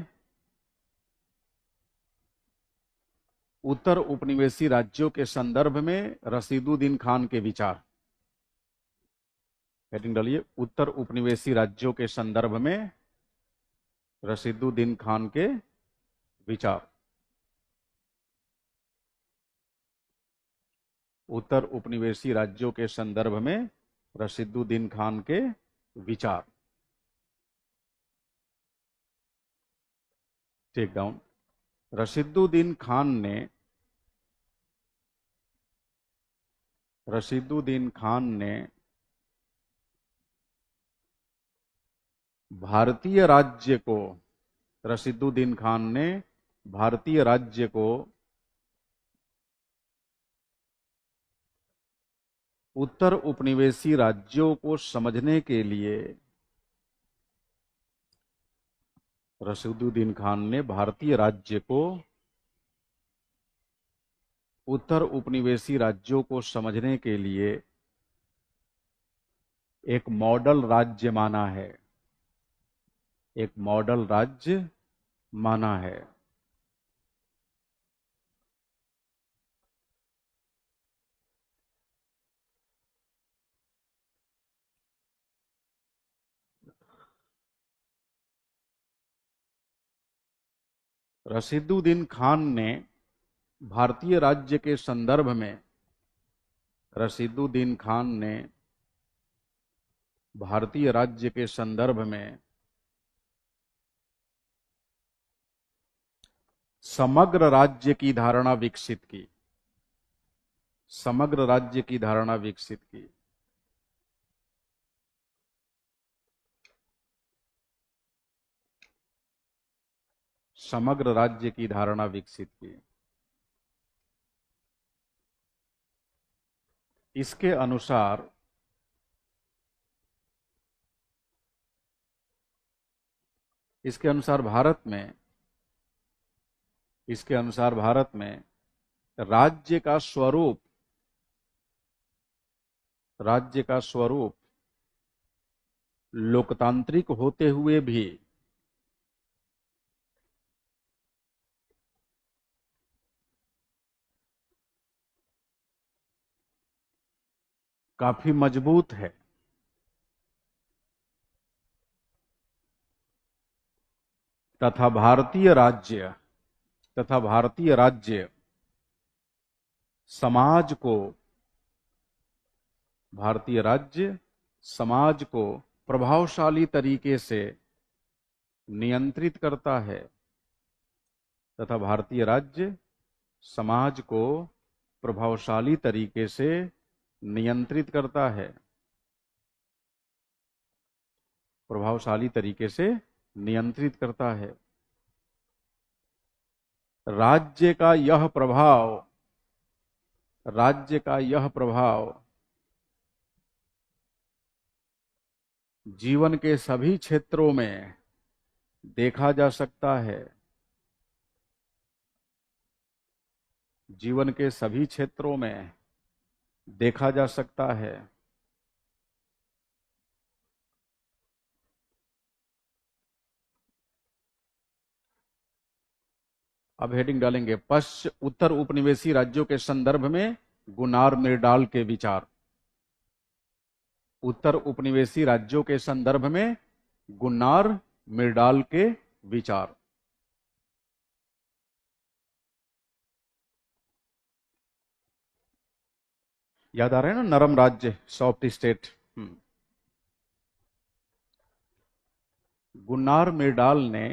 उत्तर उपनिवेशी राज्यों के संदर्भ में रशीदुद्दीन खान के विचार। हेडिंग डालिए, उत्तर उपनिवेशी राज्यों के संदर्भ में रशीदुद्दीन खान के विचार। उत्तर उपनिवेशी राज्यों के संदर्भ में रशीदुद्दीन खान के विचार। Take down. रशीदुद्दीन खान ने भारतीय राज्य को, रशीदुद्दीन खान ने भारतीय राज्य को उत्तर उपनिवेशी राज्यों को समझने के लिए, रशीदुद्दीन खान ने भारतीय राज्य को उत्तर उपनिवेशी राज्यों को समझने के लिए एक मॉडल राज्य माना है, एक मॉडल राज्य माना है। रशीदुद्दीन खान ने भारतीय राज्य के संदर्भ में, रशीदुद्दीन खान ने भारतीय राज्य के संदर्भ में समग्र राज्य की धारणा विकसित की, समग्र राज्य की धारणा विकसित की। समग्र राज्य की धारणा विकसित की। इसके अनुसार भारत में राज्य का स्वरूप लोकतांत्रिक होते हुए भी काफी मजबूत है, तथा भारतीय राज्य समाज को प्रभावशाली तरीके से नियंत्रित करता है, तथा भारतीय राज्य समाज को प्रभावशाली तरीके से नियंत्रित करता है, प्रभावशाली तरीके से नियंत्रित करता है। राज्य का यह प्रभाव, राज्य का यह प्रभाव जीवन के सभी क्षेत्रों में देखा जा सकता है। जीवन के सभी क्षेत्रों में देखा जा सकता है। अब हेडिंग डालेंगे, उत्तर उपनिवेशी राज्यों के संदर्भ में गुनार मिर्डाल के विचार। उत्तर उपनिवेशी राज्यों के संदर्भ में गुनार मिर्डाल के विचार। याद आ रहे हैं ना, नरम राज्य, सॉफ्ट स्टेट। गुनार मिर्डाल ने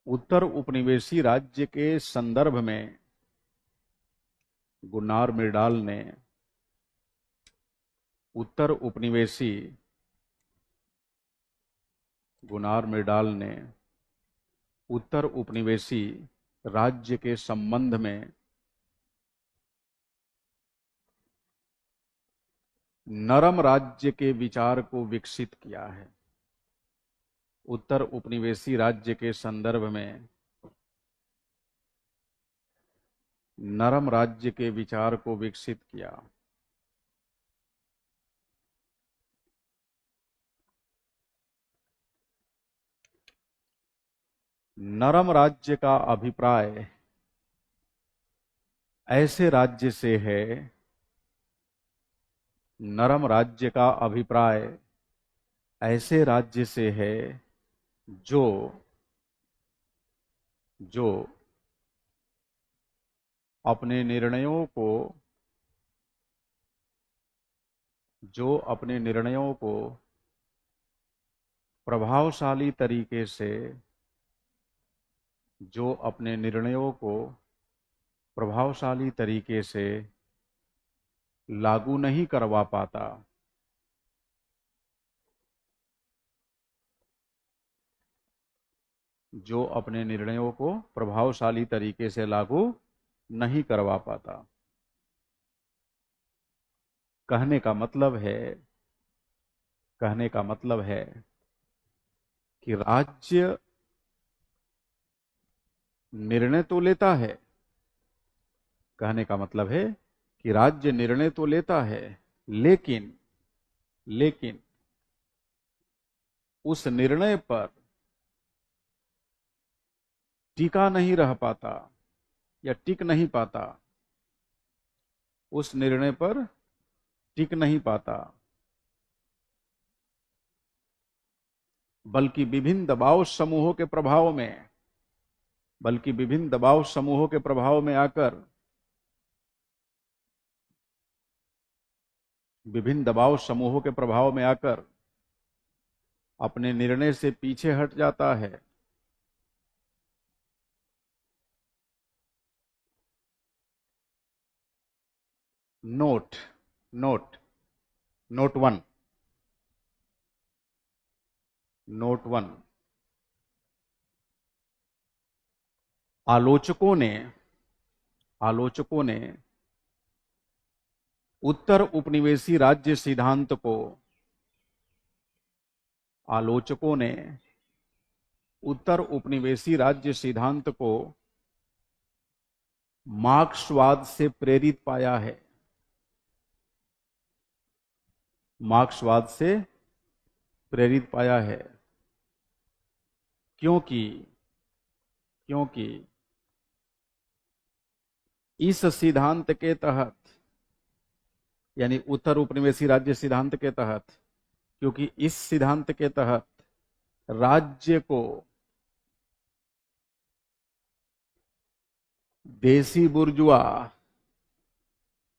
उत्तर उपनिवेशी राज्य के संदर्भ में, गुनार मिर्डाल ने उत्तर उपनिवेशी, गुनार मिर्डाल ने उत्तर उपनिवेशी राज्य के संबंध में नरम राज्य के विचार को विकसित किया है। उत्तर उपनिवेशी राज्य के संदर्भ में नरम राज्य के विचार को विकसित किया। नरम राज्य का अभिप्राय ऐसे राज्य से है, नरम राज्य का अभिप्राय ऐसे राज्य से है जो अपने निर्णयों को प्रभावशाली तरीके से, जो अपने निर्णयों को प्रभावशाली तरीके से लागू नहीं करवा पाता, जो अपने निर्णयों को प्रभावशाली तरीके से लागू नहीं करवा पाता। कहने का मतलब है कि राज्य निर्णय तो लेता है, कहने का मतलब है कि राज्य निर्णय तो लेता है, लेकिन उस निर्णय पर टिका नहीं रह पाता या टिक नहीं पाता, उस निर्णय पर टिक नहीं पाता, बल्कि विभिन्न दबाव समूहों के प्रभाव में आकर, विभिन्न दबाव समूहों के प्रभाव में आकर अपने निर्णय से पीछे हट जाता है। नोट 1 आलोचकों ने उत्तर उपनिवेशी राज्य सिद्धांत को, आलोचकों ने उत्तर उपनिवेशी राज्य सिद्धांत को मार्क्सवाद से प्रेरित पाया है, मार्क्सवाद से प्रेरित पाया है। क्योंकि इस सिद्धांत के तहत, यानी उत्तर उपनिवेशी राज्य सिद्धांत के तहत, क्योंकि इस सिद्धांत के तहत राज्य को देसी बुर्जुआ,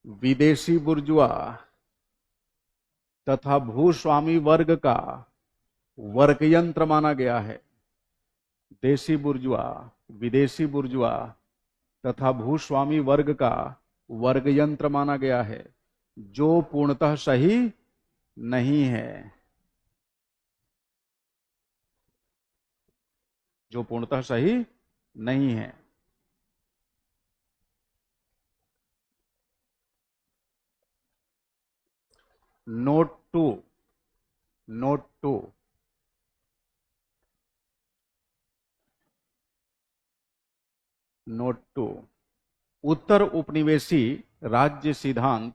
विदेशी बुर्जुआ तथा भूस्वामी वर्ग का वर्ग यंत्र माना गया है। देसी बुर्जुआ, विदेशी बुर्जुआ तथा भूस्वामी वर्ग का वर्ग यंत्र माना गया है। जो पूर्णतः सही नहीं है। जो पूर्णतः सही नहीं है। Note two. Note two. Note two. उत्तर उपनिवेशी राज्य सिद्धांत।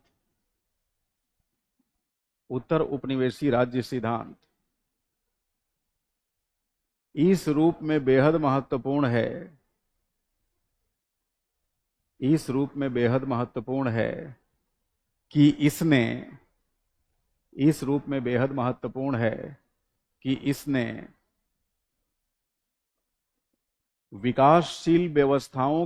उत्तर उपनिवेशी राज्य सिद्धांत इस रूप में बेहद महत्वपूर्ण है। इस रूप में बेहद महत्वपूर्ण है कि इसने इस रूप में बेहद महत्वपूर्ण है कि इसने विकासशील व्यवस्थाओं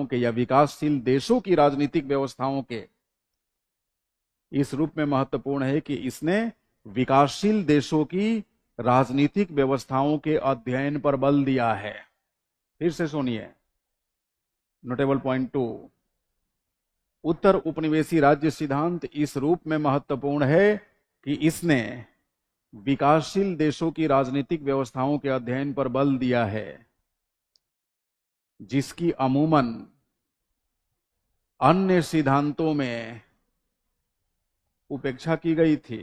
के या विकासशील देशों की राजनीतिक व्यवस्थाओं के इस रूप में महत्वपूर्ण है कि इसने विकासशील देशों की राजनीतिक व्यवस्थाओं के अध्ययन पर बल दिया है। फिर से सुनिए, नोटेबल पॉइंट 2। उत्तर उपनिवेशी राज्य सिद्धांत इस रूप में महत्वपूर्ण है कि इसने विकासशील देशों की राजनीतिक व्यवस्थाओं के अध्ययन पर बल दिया है, जिसकी अमूमन अन्य सिद्धांतों में उपेक्षा की गई थी।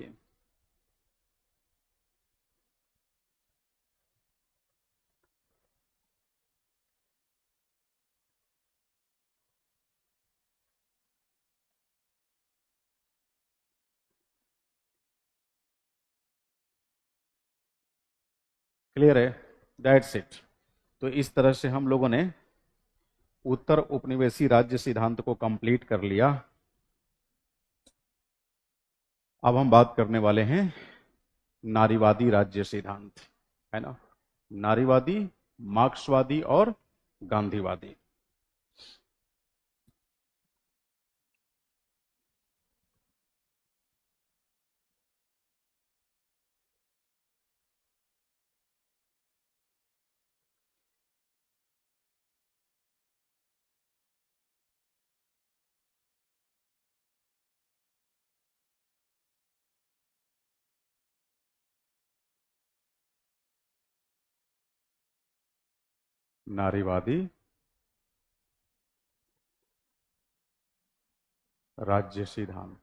क्लियर है? That's it. तो इस तरह से हम लोगों ने उत्तर उपनिवेशी राज्य सिद्धांत को कंप्लीट कर लिया। अब हम बात करने वाले हैं नारीवादी राज्य सिद्धांत, है ना। नारीवादी, मार्क्सवादी और गांधीवादी। नारीवादी राज्य सिद्धांत।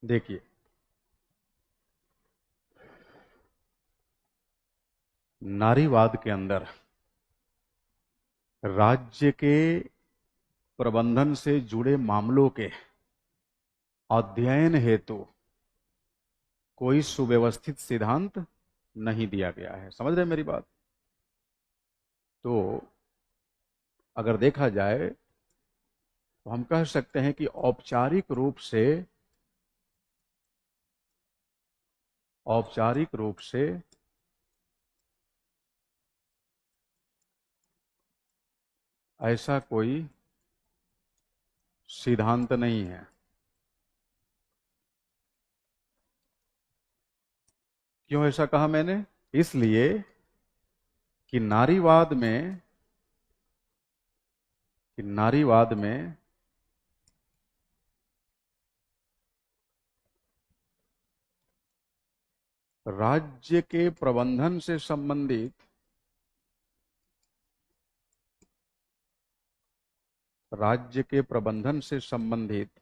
देखिए, नारीवाद के अंदर राज्य के प्रबंधन से जुड़े मामलों के अध्ययन हेतु कोई सुव्यवस्थित सिद्धांत नहीं दिया गया है। समझ रहे हैं मेरी बात? तो अगर देखा जाए तो हम कह सकते हैं कि औपचारिक रूप से ऐसा कोई सिद्धांत नहीं है। क्यों ऐसा कहा मैंने? इसलिए कि नारीवाद में राज्य के प्रबंधन से संबंधित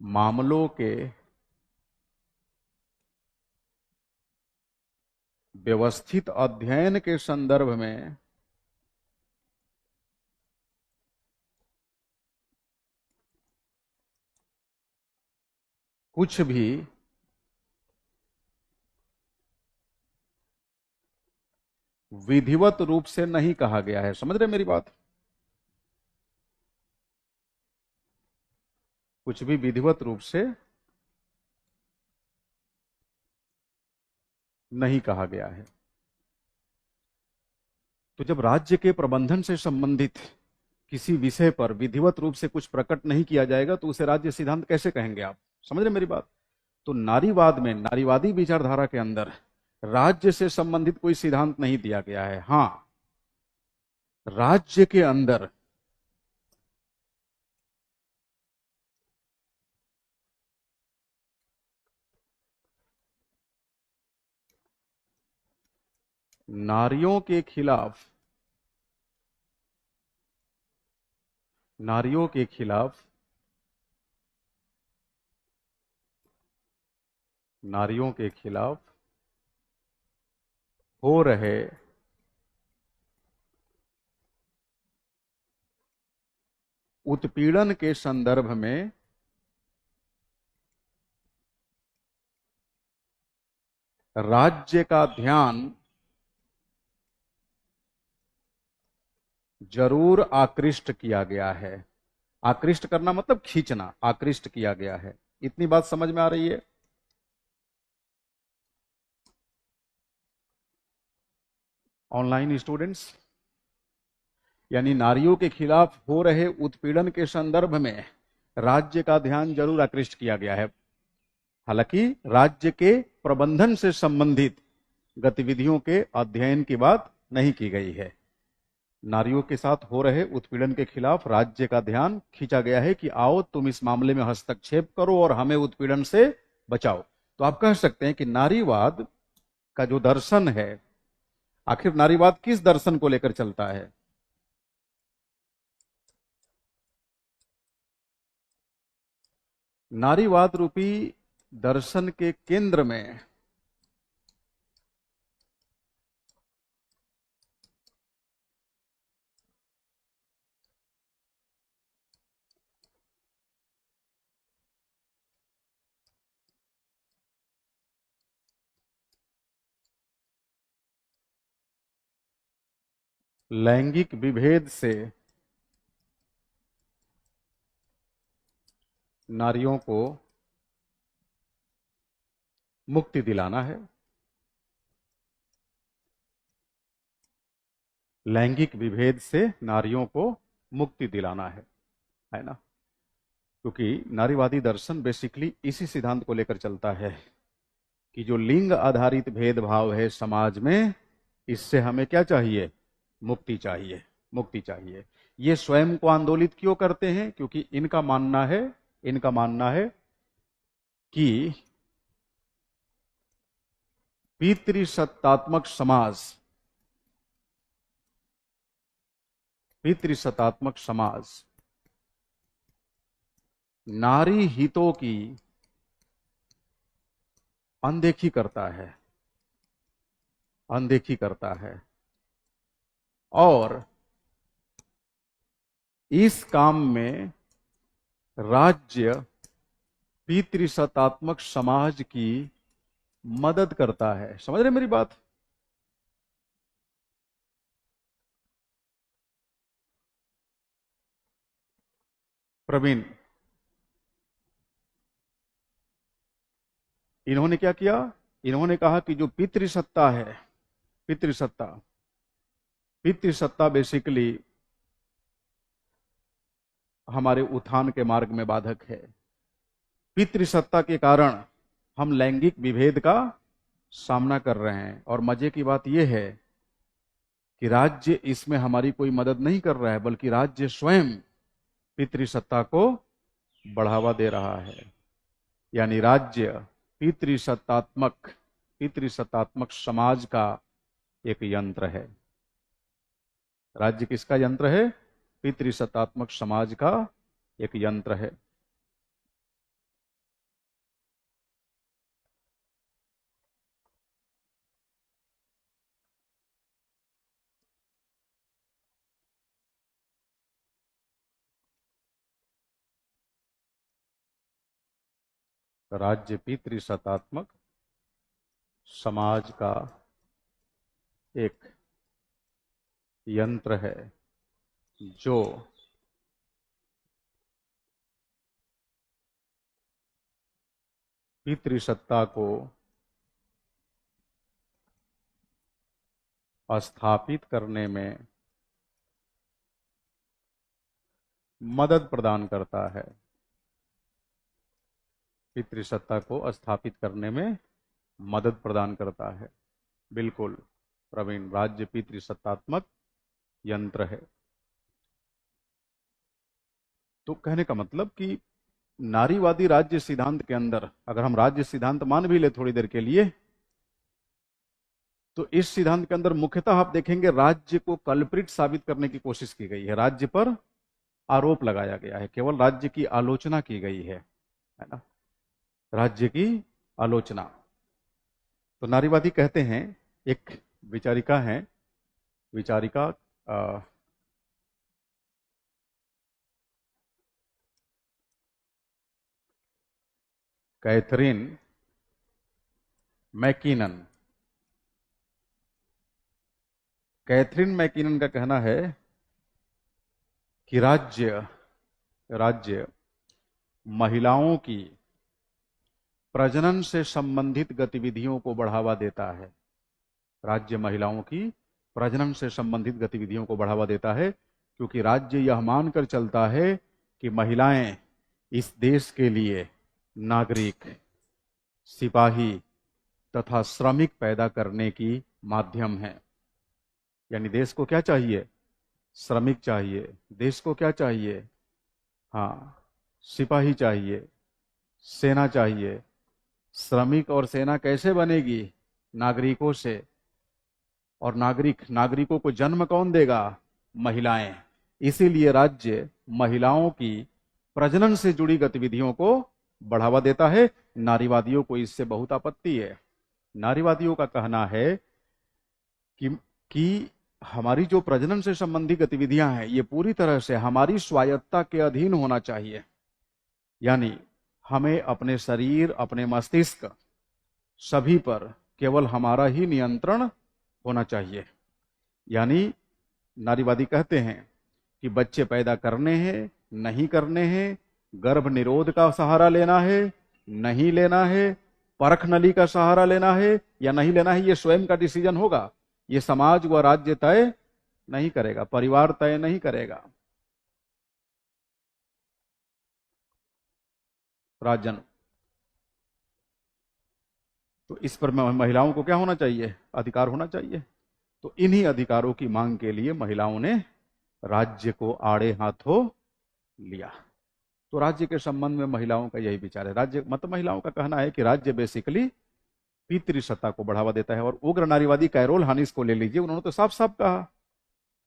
मामलों के व्यवस्थित अध्ययन के संदर्भ में कुछ भी विधिवत रूप से नहीं कहा गया है। समझ रहे मेरी बात? कुछ भी विधिवत रूप से नहीं कहा गया है। तो जब राज्य के प्रबंधन से संबंधित किसी विषय पर विधिवत रूप से कुछ प्रकट नहीं किया जाएगा तो उसे राज्य सिद्धांत कैसे कहेंगे आप? समझ रहे मेरी बात? तो नारीवाद में, नारीवादी विचारधारा के अंदर राज्य से संबंधित कोई सिद्धांत नहीं दिया गया है। हां, राज्य के अंदर नारियों के खिलाफ, नारियों के खिलाफ, नारियों के खिलाफ हो रहे उत्पीड़न के संदर्भ में राज्य का ध्यान जरूर आकृष्ट किया गया है। आकृष्ट करना मतलब खींचना, आकृष्ट किया गया है। इतनी बात समझ में आ रही है? ऑनलाइन स्टूडेंट्स, यानी नारियों के खिलाफ हो रहे उत्पीड़न के संदर्भ में राज्य का ध्यान जरूर आकृष्ट किया गया है। हालांकि राज्य के प्रबंधन से संबंधित गतिविधियों के अध्ययन की बात नहीं की गई है। नारियों के साथ हो रहे उत्पीड़न के खिलाफ राज्य का ध्यान खींचा गया है कि आओ तुम इस मामले में हस्तक्षेप करो और हमें उत्पीड़न से बचाओ। तो आप कह सकते हैं कि नारीवाद का जो दर्शन है, आखिर नारीवाद किस दर्शन को लेकर चलता है? नारीवाद रूपी दर्शन के केंद्र में लैंगिक विभेद से नारियों को मुक्ति दिलाना है। लैंगिक विभेद से नारियों को मुक्ति दिलाना है ना? क्योंकि नारीवादी दर्शन बेसिकली इसी सिद्धांत को लेकर चलता है कि जो लिंग आधारित भेदभाव है समाज में, इससे हमें क्या चाहिए? मुक्ति चाहिए, मुक्ति चाहिए। ये स्वयं को आंदोलित क्यों करते हैं? क्योंकि इनका मानना है कि पितृसत्तात्मक समाज, पितृसत्तात्मक समाज नारी हितों की अनदेखी करता है, अनदेखी करता है, और इस काम में राज्य पितृसत्तात्मक समाज की मदद करता है। समझ रहे मेरी बात? प्रवीण, इन्होंने क्या किया? इन्होंने कहा कि जो पितृसत्ता है, पितृसत्ता, पितृसत्ता बेसिकली हमारे उत्थान के मार्ग में बाधक है। पितृसत्ता के कारण हम लैंगिक विभेद का सामना कर रहे हैं। और मजे की बात यह है कि राज्य इसमें हमारी कोई मदद नहीं कर रहा है, बल्कि राज्य स्वयं पितृसत्ता को बढ़ावा दे रहा है। यानी राज्य पितृसत्तात्मक, पितृसत्तात्मक समाज का एक यंत्र है। राज्य किसका यंत्र है? पितृसत्तात्मक समाज का एक यंत्र है। राज्य पितृसत्तात्मक समाज का एक यंत्र है जो पितृसत्ता को स्थापित करने में मदद प्रदान करता है, पितृसत्ता को स्थापित करने में मदद प्रदान करता है। बिल्कुल प्रवीण, राज्य पितृसत्तात्मक यंत्र है। तो कहने का मतलब कि नारीवादी राज्य सिद्धांत के अंदर, अगर हम राज्य सिद्धांत मान भी ले थोड़ी देर के लिए, तो इस सिद्धांत के अंदर मुख्यतः आप देखेंगे राज्य को कल्प्रिट साबित करने की कोशिश की गई है, राज्य पर आरोप लगाया गया है, केवल राज्य की आलोचना की गई है ना, राज्य की आलोचना। तो नारीवादी कहते हैं, एक विचारिका है, विचारिका कैथरीन मैकिनन, कैथरीन मैकिनन का कहना है कि राज्य राज्य महिलाओं की प्रजनन से संबंधित गतिविधियों को बढ़ावा देता है। राज्य महिलाओं की प्रजनन से संबंधित गतिविधियों को बढ़ावा देता है, क्योंकि राज्य यह मानकर चलता है कि महिलाएं इस देश के लिए नागरिक, सिपाही तथा श्रमिक पैदा करने की माध्यम है। यानी देश को क्या चाहिए? श्रमिक चाहिए। देश को क्या चाहिए? हाँ, सिपाही चाहिए, सेना चाहिए। श्रमिक और सेना कैसे बनेगी? नागरिकों से। और नागरिकों को जन्म कौन देगा? महिलाएं। इसीलिए राज्य महिलाओं की प्रजनन से जुड़ी गतिविधियों को बढ़ावा देता है। नारीवादियों को इससे बहुत आपत्ति है। नारीवादियों का कहना है कि कि हमारी जो प्रजनन से संबंधी गतिविधियां हैं, ये पूरी तरह से हमारी स्वायत्तता के अधीन होना चाहिए। यानी हमें अपने शरीर, अपने मस्तिष्क, सभी पर केवल हमारा ही नियंत्रण होना चाहिए। यानी नारीवादी कहते हैं कि बच्चे पैदा करने हैं, नहीं करने हैं, गर्भ निरोध का सहारा लेना है, नहीं लेना है, परख नली का सहारा लेना है या नहीं लेना है, ये स्वयं का डिसीजन होगा। ये समाज व राज्य तय नहीं करेगा, परिवार तय नहीं करेगा। राजन, तो इस पर महिलाओं को क्या होना चाहिए? अधिकार होना चाहिए। तो इन्हीं अधिकारों की मांग के लिए महिलाओं ने राज्य को आड़े हाथों लिया। तो राज्य के संबंध में महिलाओं का यही विचार है। राज्य मतलब महिलाओं का कहना है कि राज्य बेसिकली पितृसत्ता को बढ़ावा देता है। और उग्र नारीवादी कैरोल हानिस को ले लीजिए, उन्होंने तो साफ साफ कहा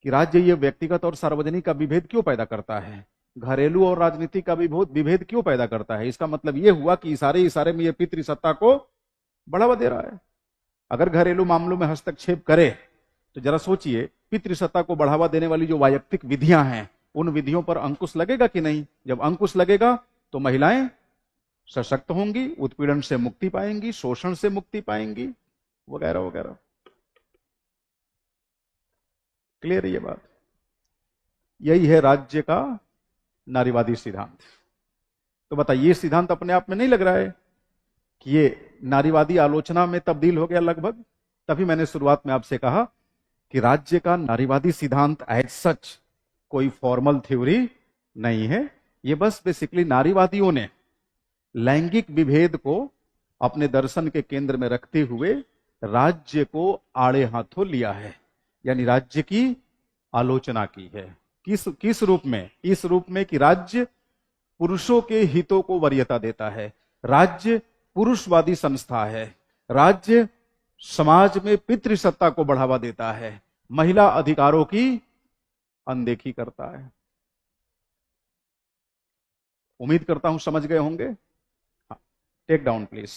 कि राज्य ये व्यक्तिगत और सार्वजनिक का विभेद क्यों पैदा करता है, घरेलू और राजनीतिक का विभेद क्यों पैदा करता है। इसका मतलब यह हुआ कि इशारे इशारे में यह पितृसत्ता को बढ़ावा दे रहा है। अगर घरेलू मामलों में हस्तक्षेप करे तो जरा सोचिए, पितृसत्ता को बढ़ावा देने वाली जो वैयक्तिक विधियां हैं, उन विधियों पर अंकुश लगेगा कि नहीं? जब अंकुश लगेगा तो महिलाएं सशक्त होंगी, उत्पीड़न से मुक्ति पाएंगी, शोषण से मुक्ति पाएंगी, वगैरह वगैरह। क्लियर है ये बात? यही है राज्य का नारीवादी सिद्धांत। तो बताइए, ये सिद्धांत अपने आप में नहीं लग रहा है कि ये नारीवादी आलोचना में तब्दील हो गया लगभग? तभी मैंने शुरुआत में आपसे कहा कि राज्य का नारीवादी सिद्धांत एज सच कोई फॉर्मल थ्योरी नहीं है। ये बस बेसिकली नारीवादियों ने लैंगिक विभेद को अपने दर्शन के केंद्र में रखते हुए राज्य को आड़े हाथों लिया है, यानी राज्य की आलोचना की है। किस रूप में? इस रूप में कि राज्य पुरुषों के हितों को वरीयता देता है, राज्य पुरुषवादी संस्था है, राज्य समाज में पितृसत्ता को बढ़ावा देता है, महिला अधिकारों की अनदेखी करता है। उम्मीद करता हूं समझ गए होंगे। Take down please.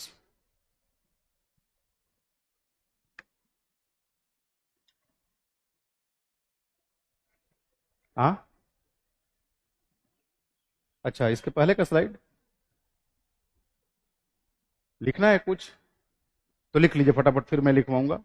हाँ, अच्छा, इसके पहले का स्लाइड लिखना है कुछ तो लिख लीजिए फटाफट, फिर मैं लिखवाऊंगा।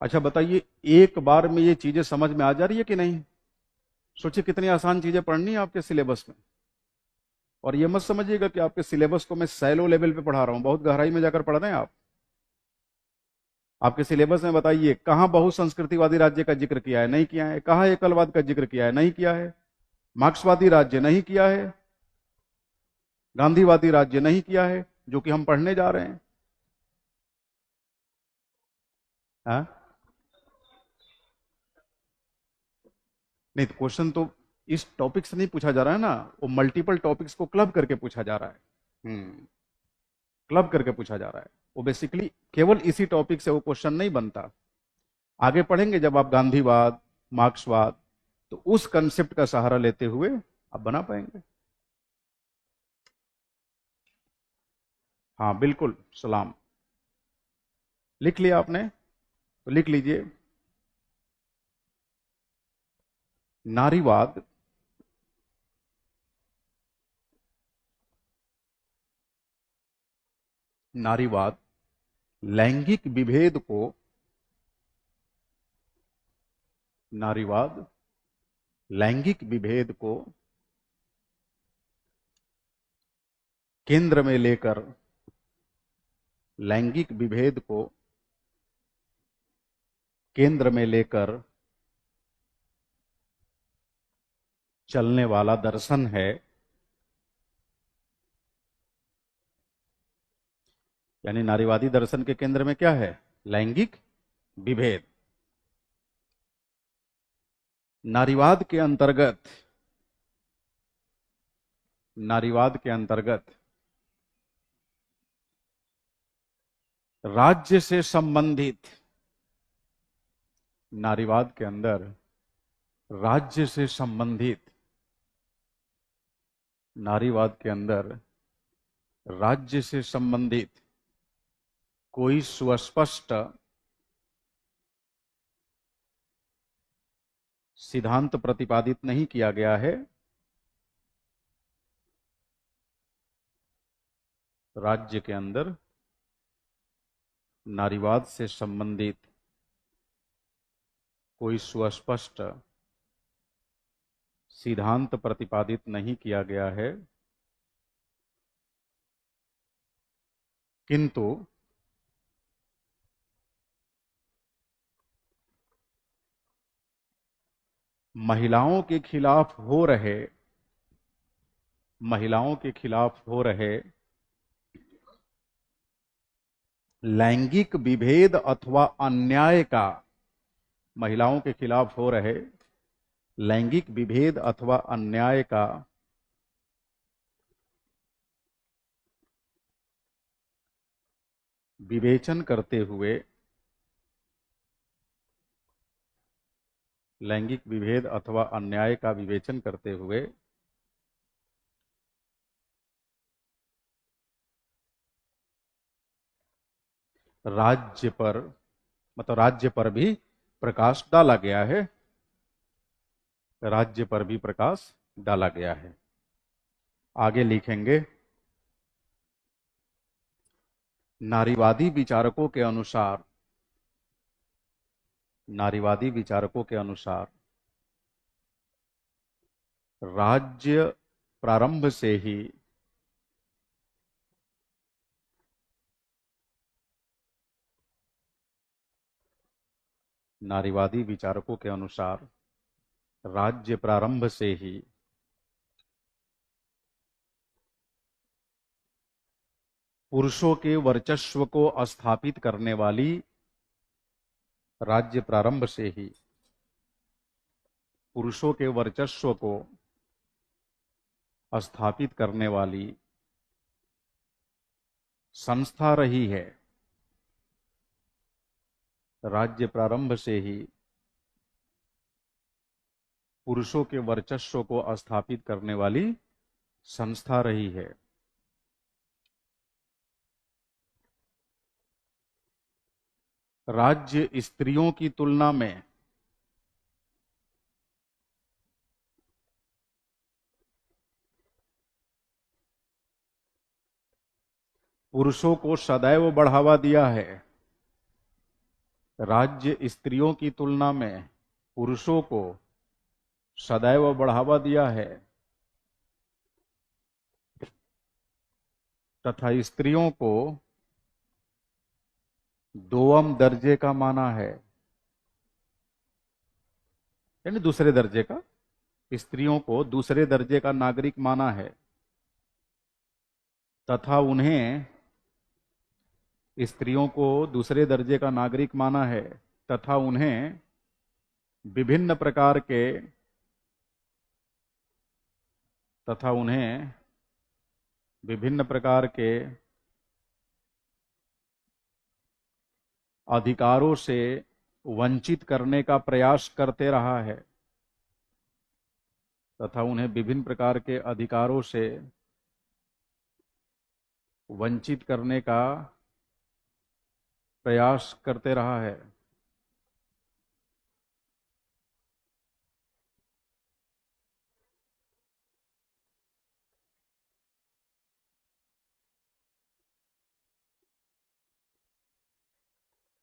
अच्छा बताइए, एक बार में ये चीजें समझ में आ जा रही है कि नहीं? सोचिए कितनी आसान चीजें पढ़नी है आपके सिलेबस में। और ये मत समझिएगा कि आपके सिलेबस को मैं सैलो लेवल पे पढ़ा रहा हूं, बहुत गहराई में जाकर पढ़ रहे हैं आप। आपके सिलेबस में बताइए, कहां बहुसंस्कृतिवादी राज्य का जिक्र किया है? नहीं किया है। कहां एकलवाद का जिक्र किया है? नहीं किया है। मार्क्सवादी राज्य नहीं किया है। गांधीवादी राज्य नहीं किया है, जो कि हम पढ़ने जा रहे हैं। हाँ? नहीं तो क्वेश्चन तो इस टॉपिक से नहीं पूछा जा रहा है ना, वो मल्टीपल टॉपिक्स को क्लब करके पूछा जा रहा है। क्लब करके पूछा जा रहा है। वो बेसिकली केवल इसी टॉपिक से वो क्वेश्चन नहीं बनता। आगे पढ़ेंगे जब आप गांधीवाद, मार्क्सवाद, तो उस कंसेप्ट का सहारा लेते हुए आप बना पाएंगे। हाँ बिल्कुल, सलाम। लिख लिया आपने? तो लिख लीजिए। नारीवाद नारीवाद लैंगिक विभेद को नारीवाद लैंगिक विभेद को केंद्र में लेकर लैंगिक विभेद को केंद्र में लेकर चलने वाला दर्शन है। यानी नारीवादी दर्शन के केंद्र में क्या है? लैंगिक विभेद। नारीवाद के अंतर्गत राज्य से संबंधित नारीवाद के अंदर राज्य से संबंधित नारीवाद के अंदर राज्य से संबंधित कोई सुस्पष्ट सिद्धांत प्रतिपादित नहीं किया गया है। राज्य के अंदर नारीवाद से संबंधित कोई सुस्पष्ट सिद्धांत प्रतिपादित नहीं किया गया है, किंतु महिलाओं के खिलाफ हो रहे महिलाओं के खिलाफ हो रहे लैंगिक विभेद अथवा अन्याय का महिलाओं के खिलाफ हो रहे लैंगिक विभेद अथवा अन्याय का विवेचन करते हुए लैंगिक विभेद अथवा अन्याय का विवेचन करते हुए राज्य पर मतलब राज्य पर भी प्रकाश डाला गया है। राज्य पर भी प्रकाश डाला गया है। आगे लिखेंगे, नारीवादी विचारकों के अनुसार नारीवादी विचारकों के अनुसार राज्य प्रारंभ से ही नारीवादी विचारकों के अनुसार राज्य प्रारंभ से ही पुरुषों के वर्चस्व को स्थापित करने वाली राज्य प्रारंभ से ही पुरुषों के वर्चस्व को स्थापित करने वाली संस्था रही है। राज्य प्रारंभ से ही पुरुषों के वर्चस्व को स्थापित करने वाली संस्था रही है। राज्य स्त्रियों की तुलना में पुरुषों को सदैव बढ़ावा दिया है। राज्य स्त्रियों की तुलना में पुरुषों को सदैव बढ़ावा दिया है तथा स्त्रियों को दोयम दर्जे का माना है, यानी दूसरे दर्जे का, स्त्रियों को दूसरे दर्जे का नागरिक माना है तथा उन्हें, स्त्रियों को दूसरे दर्जे का नागरिक माना है तथा उन्हें विभिन्न प्रकार के तथा उन्हें विभिन्न प्रकार के अधिकारों से वंचित करने का प्रयास करते रहा है तथा उन्हें विभिन्न प्रकार के अधिकारों से वंचित करने का प्रयास करते रहा है।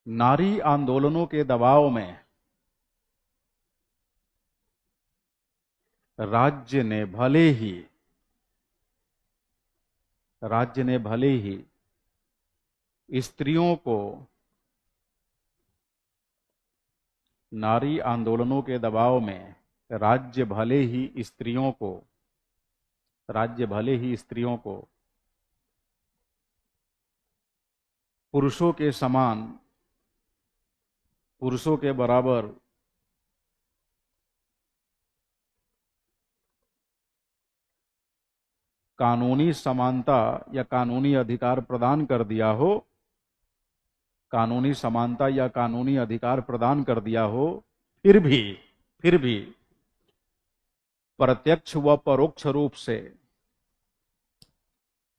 नारी आंदोलनों के दबाव में राज्य ने भले ही स्त्रियों को, नारी आंदोलनों के दबाव में राज्य भले ही स्त्रियों को पुरुषों के समान, पुरुषों के बराबर कानूनी समानता या कानूनी अधिकार प्रदान कर दिया हो, कानूनी समानता या कानूनी अधिकार प्रदान कर दिया हो, फिर भी प्रत्यक्ष व परोक्ष रूप से,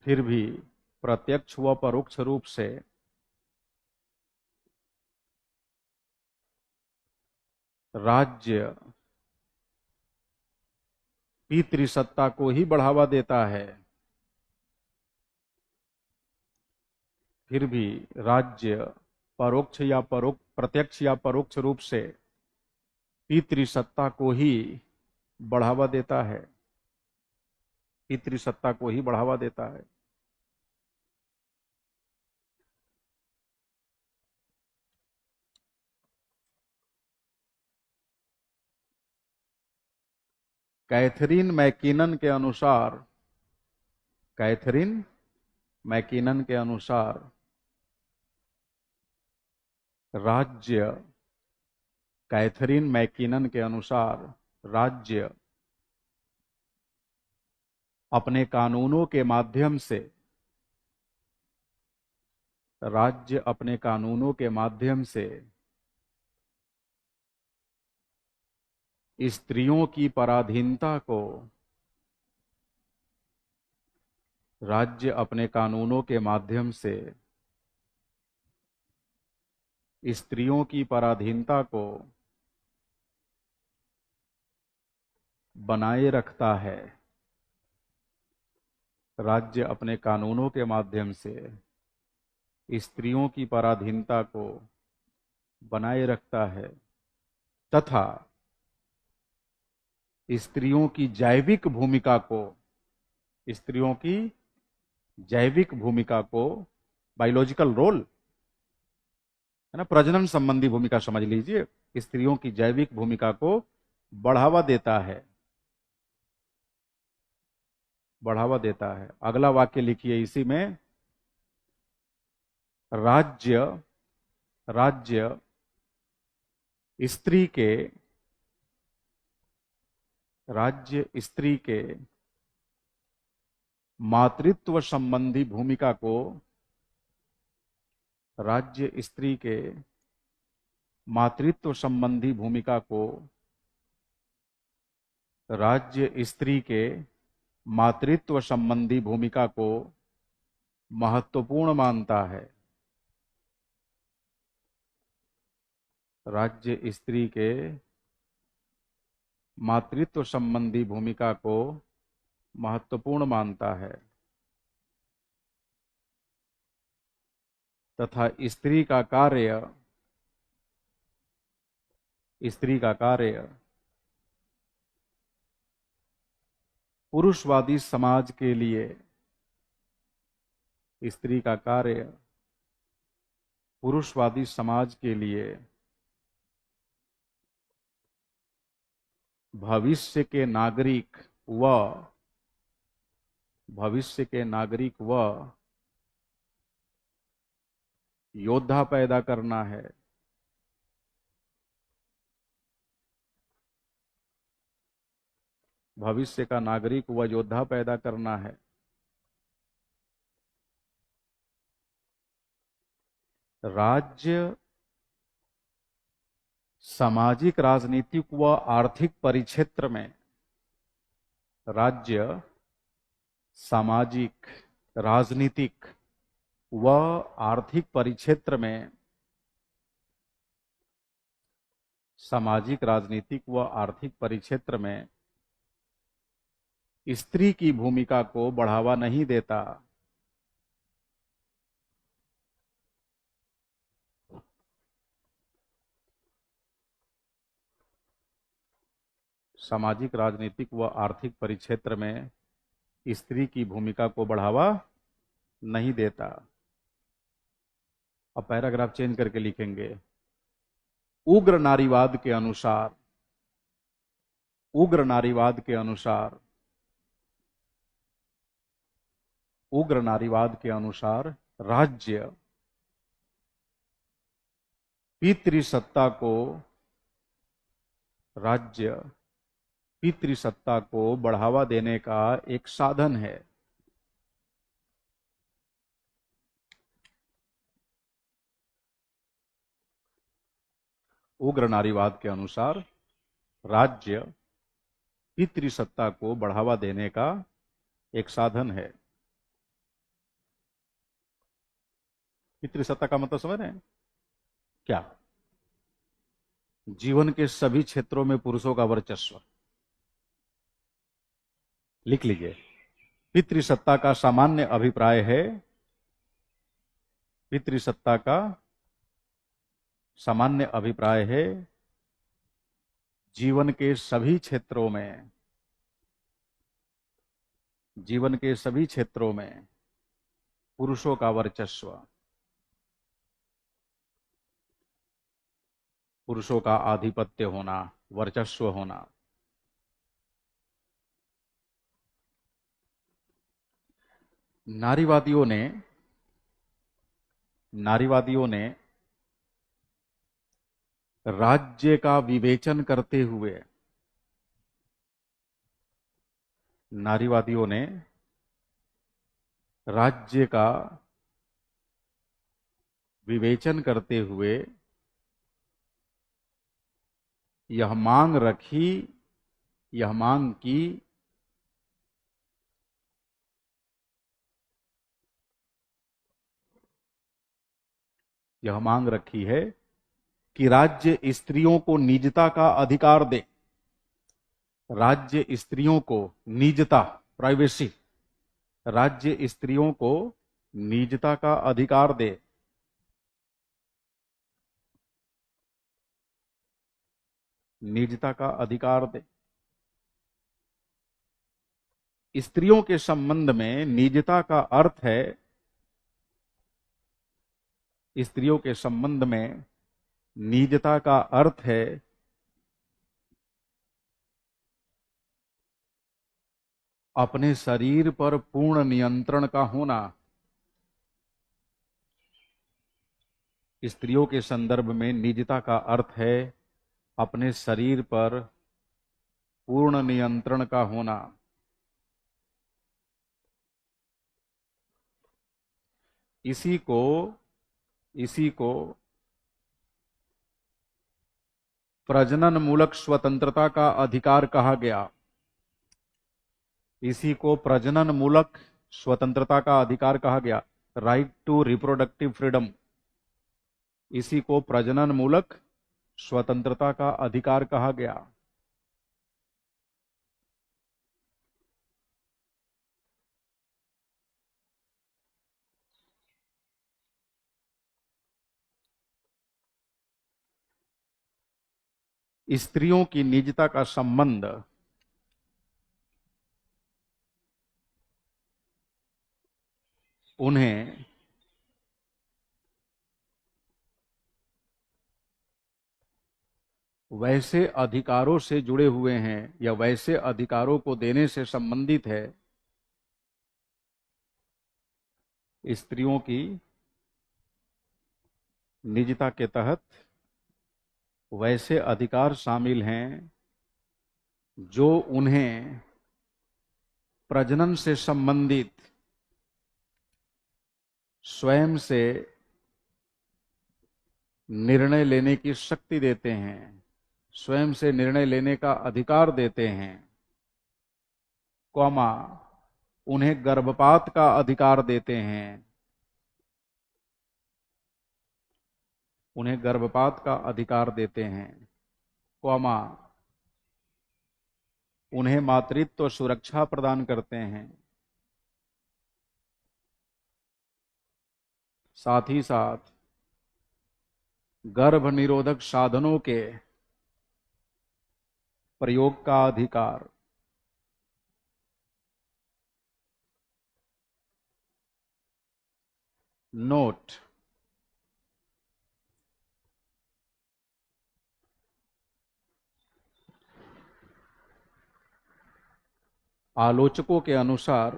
फिर भी प्रत्यक्ष व परोक्ष रूप से राज्य पितृसत्ता को ही बढ़ावा देता है, फिर भी राज्य परोक्ष या प्रत्यक्ष या परोक्ष रूप से पितृसत्ता को ही बढ़ावा देता है, पितृसत्ता को ही बढ़ावा देता है। कैथरीन मैकिनन के अनुसार राज्य अपने कानूनों के माध्यम से, स्त्रियों की पराधीनता को, राज्य अपने कानूनों के माध्यम से स्त्रियों की पराधीनता को बनाए रखता है, राज्य अपने कानूनों के माध्यम से स्त्रियों की पराधीनता को बनाए रखता है तथा स्त्रियों की जैविक भूमिका को, बायोलॉजिकल रोल है ना, प्रजनन संबंधी भूमिका समझ लीजिए, स्त्रियों की जैविक भूमिका को बढ़ावा देता है। अगला वाक्य लिखिए इसी में, राज्य स्त्री के मातृत्व संबंधी भूमिका को, राज्य स्त्री के मातृत्व संबंधी भूमिका को, राज्य स्त्री के मातृत्व संबंधी भूमिका को महत्वपूर्ण मानता है, राज्य स्त्री के मातृत्व संबंधी भूमिका को महत्वपूर्ण मानता है तथा स्त्री का कार्य स्त्री का कार्य पुरुषवादी समाज के लिए, स्त्री का कार्य पुरुषवादी समाज के लिए भविष्य के नागरिक व योद्धा पैदा करना है। भविष्य का नागरिक व योद्धा पैदा करना है। राज्य सामाजिक, राजनीतिक व आर्थिक परिक्षेत्र में, राज्य सामाजिक, राजनीतिक व आर्थिक परिक्षेत्र में, सामाजिक, राजनीतिक व आर्थिक परिक्षेत्र में स्त्री की भूमिका को बढ़ावा नहीं देता। सामाजिक, राजनीतिक व आर्थिक परिक्षेत्र में स्त्री की भूमिका को बढ़ावा नहीं देता। अब पैराग्राफ चेंज करके लिखेंगे। उग्र नारीवाद के अनुसार, उग्र नारीवाद के अनुसार, उग्र नारीवाद के अनुसार राज्य पितृसत्ता को, राज्य पितृसत्ता को बढ़ावा देने का एक साधन है। उग्र नारीवाद के अनुसार राज्य पितृसत्ता को बढ़ावा देने का एक साधन है। पितृसत्ता का मतलब समझ रहे हैं क्या? जीवन के सभी क्षेत्रों में पुरुषों का वर्चस्व। लिख लीजिए। पितृसत्ता का सामान्य अभिप्राय है, पितृसत्ता का सामान्य अभिप्राय है जीवन के सभी क्षेत्रों में, जीवन के सभी क्षेत्रों में पुरुषों का वर्चस्व, पुरुषों का आधिपत्य होना, वर्चस्व होना। नारीवादियों ने राज्य का विवेचन करते हुए, नारीवादियों ने राज्य का विवेचन करते हुए यह मांग रखी, यह मांग की यह मांग रखी है कि राज्य स्त्रियों को निजता का अधिकार दे। राज्य स्त्रियों को निजता, प्राइवेसी, राज्य स्त्रियों को निजता का अधिकार दे। निजता का अधिकार दे। स्त्रियों के संबंध में निजता का अर्थ है, स्त्रियों के संबंध में निजता का अर्थ है अपने शरीर पर पूर्ण नियंत्रण का होना। स्त्रियों के संदर्भ में निजता का अर्थ है अपने शरीर पर पूर्ण नियंत्रण का होना। इसी को प्रजनन मूलक स्वतंत्रता का अधिकार कहा गया। इसी को प्रजनन मूलक स्वतंत्रता का अधिकार कहा गया, राइट टू रिप्रोडक्टिव फ्रीडम। इसी को प्रजनन मूलक स्वतंत्रता का अधिकार कहा गया। स्त्रियों की निजता का संबंध उन्हें वैसे अधिकारों से जुड़े हुए हैं या वैसे अधिकारों को देने से संबंधित है, स्त्रियों की निजता के तहत वैसे अधिकार शामिल हैं जो उन्हें प्रजनन से संबंधित स्वयं से निर्णय लेने की शक्ति देते हैं, स्वयं से निर्णय लेने का अधिकार देते हैं, कौमा उन्हें गर्भपात का अधिकार देते हैं, उन्हें गर्भपात का अधिकार देते हैं, कौमा उन्हें मातृत्व सुरक्षा प्रदान करते हैं, साथ ही साथ गर्भ निरोधक साधनों के प्रयोग का अधिकार, नोट आलोचकों के अनुसार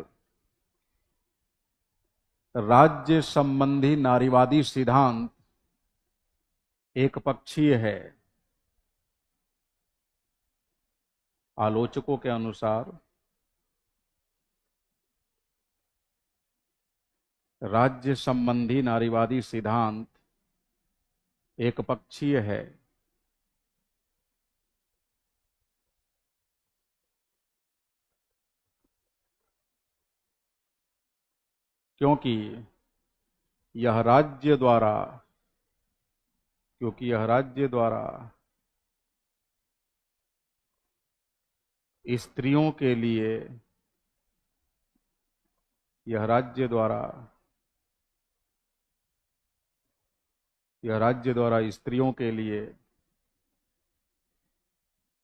राज्य संबंधी नारीवादी सिद्धांत एक पक्षीय है। आलोचकों के अनुसार राज्य संबंधी नारीवादी सिद्धांत एक पक्षीय है, क्योंकि यह राज्य द्वारा स्त्रियों के लिए यह राज्य द्वारा स्त्रियों के लिए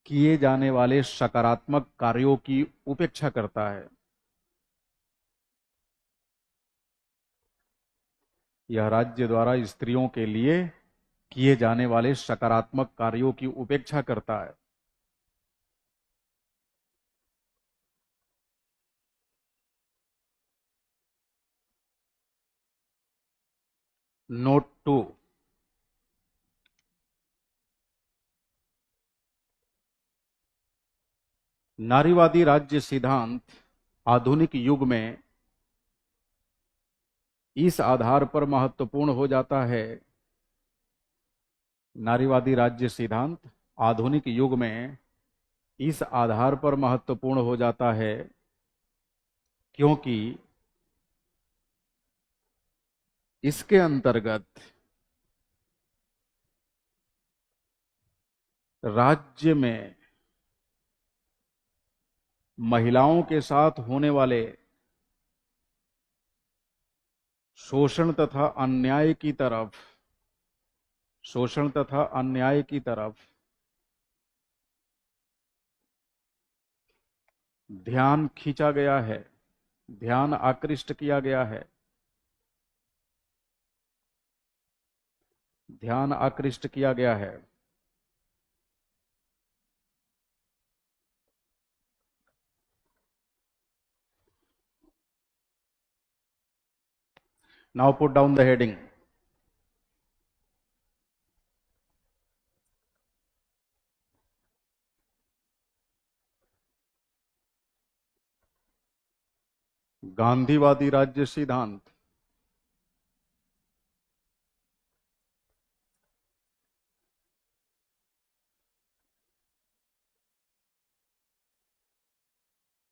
किए जाने वाले सकारात्मक कार्यों की उपेक्षा करता है। यह राज्य द्वारा स्त्रियों के लिए किए जाने वाले सकारात्मक कार्यों की उपेक्षा करता है। नोट 2, नारीवादी राज्य सिद्धांत आधुनिक युग में इस आधार पर महत्वपूर्ण हो जाता है, नारीवादी राज्य सिद्धांत आधुनिक युग में इस आधार पर महत्वपूर्ण हो जाता है क्योंकि इसके अंतर्गत राज्य में महिलाओं के साथ होने वाले शोषण तथा अन्याय की तरफ ध्यान खींचा गया है, ध्यान आकृष्ट किया गया है, ध्यान आकृष्ट किया गया है। Now put down the heading. गांधीवादी राज्य सिद्धांत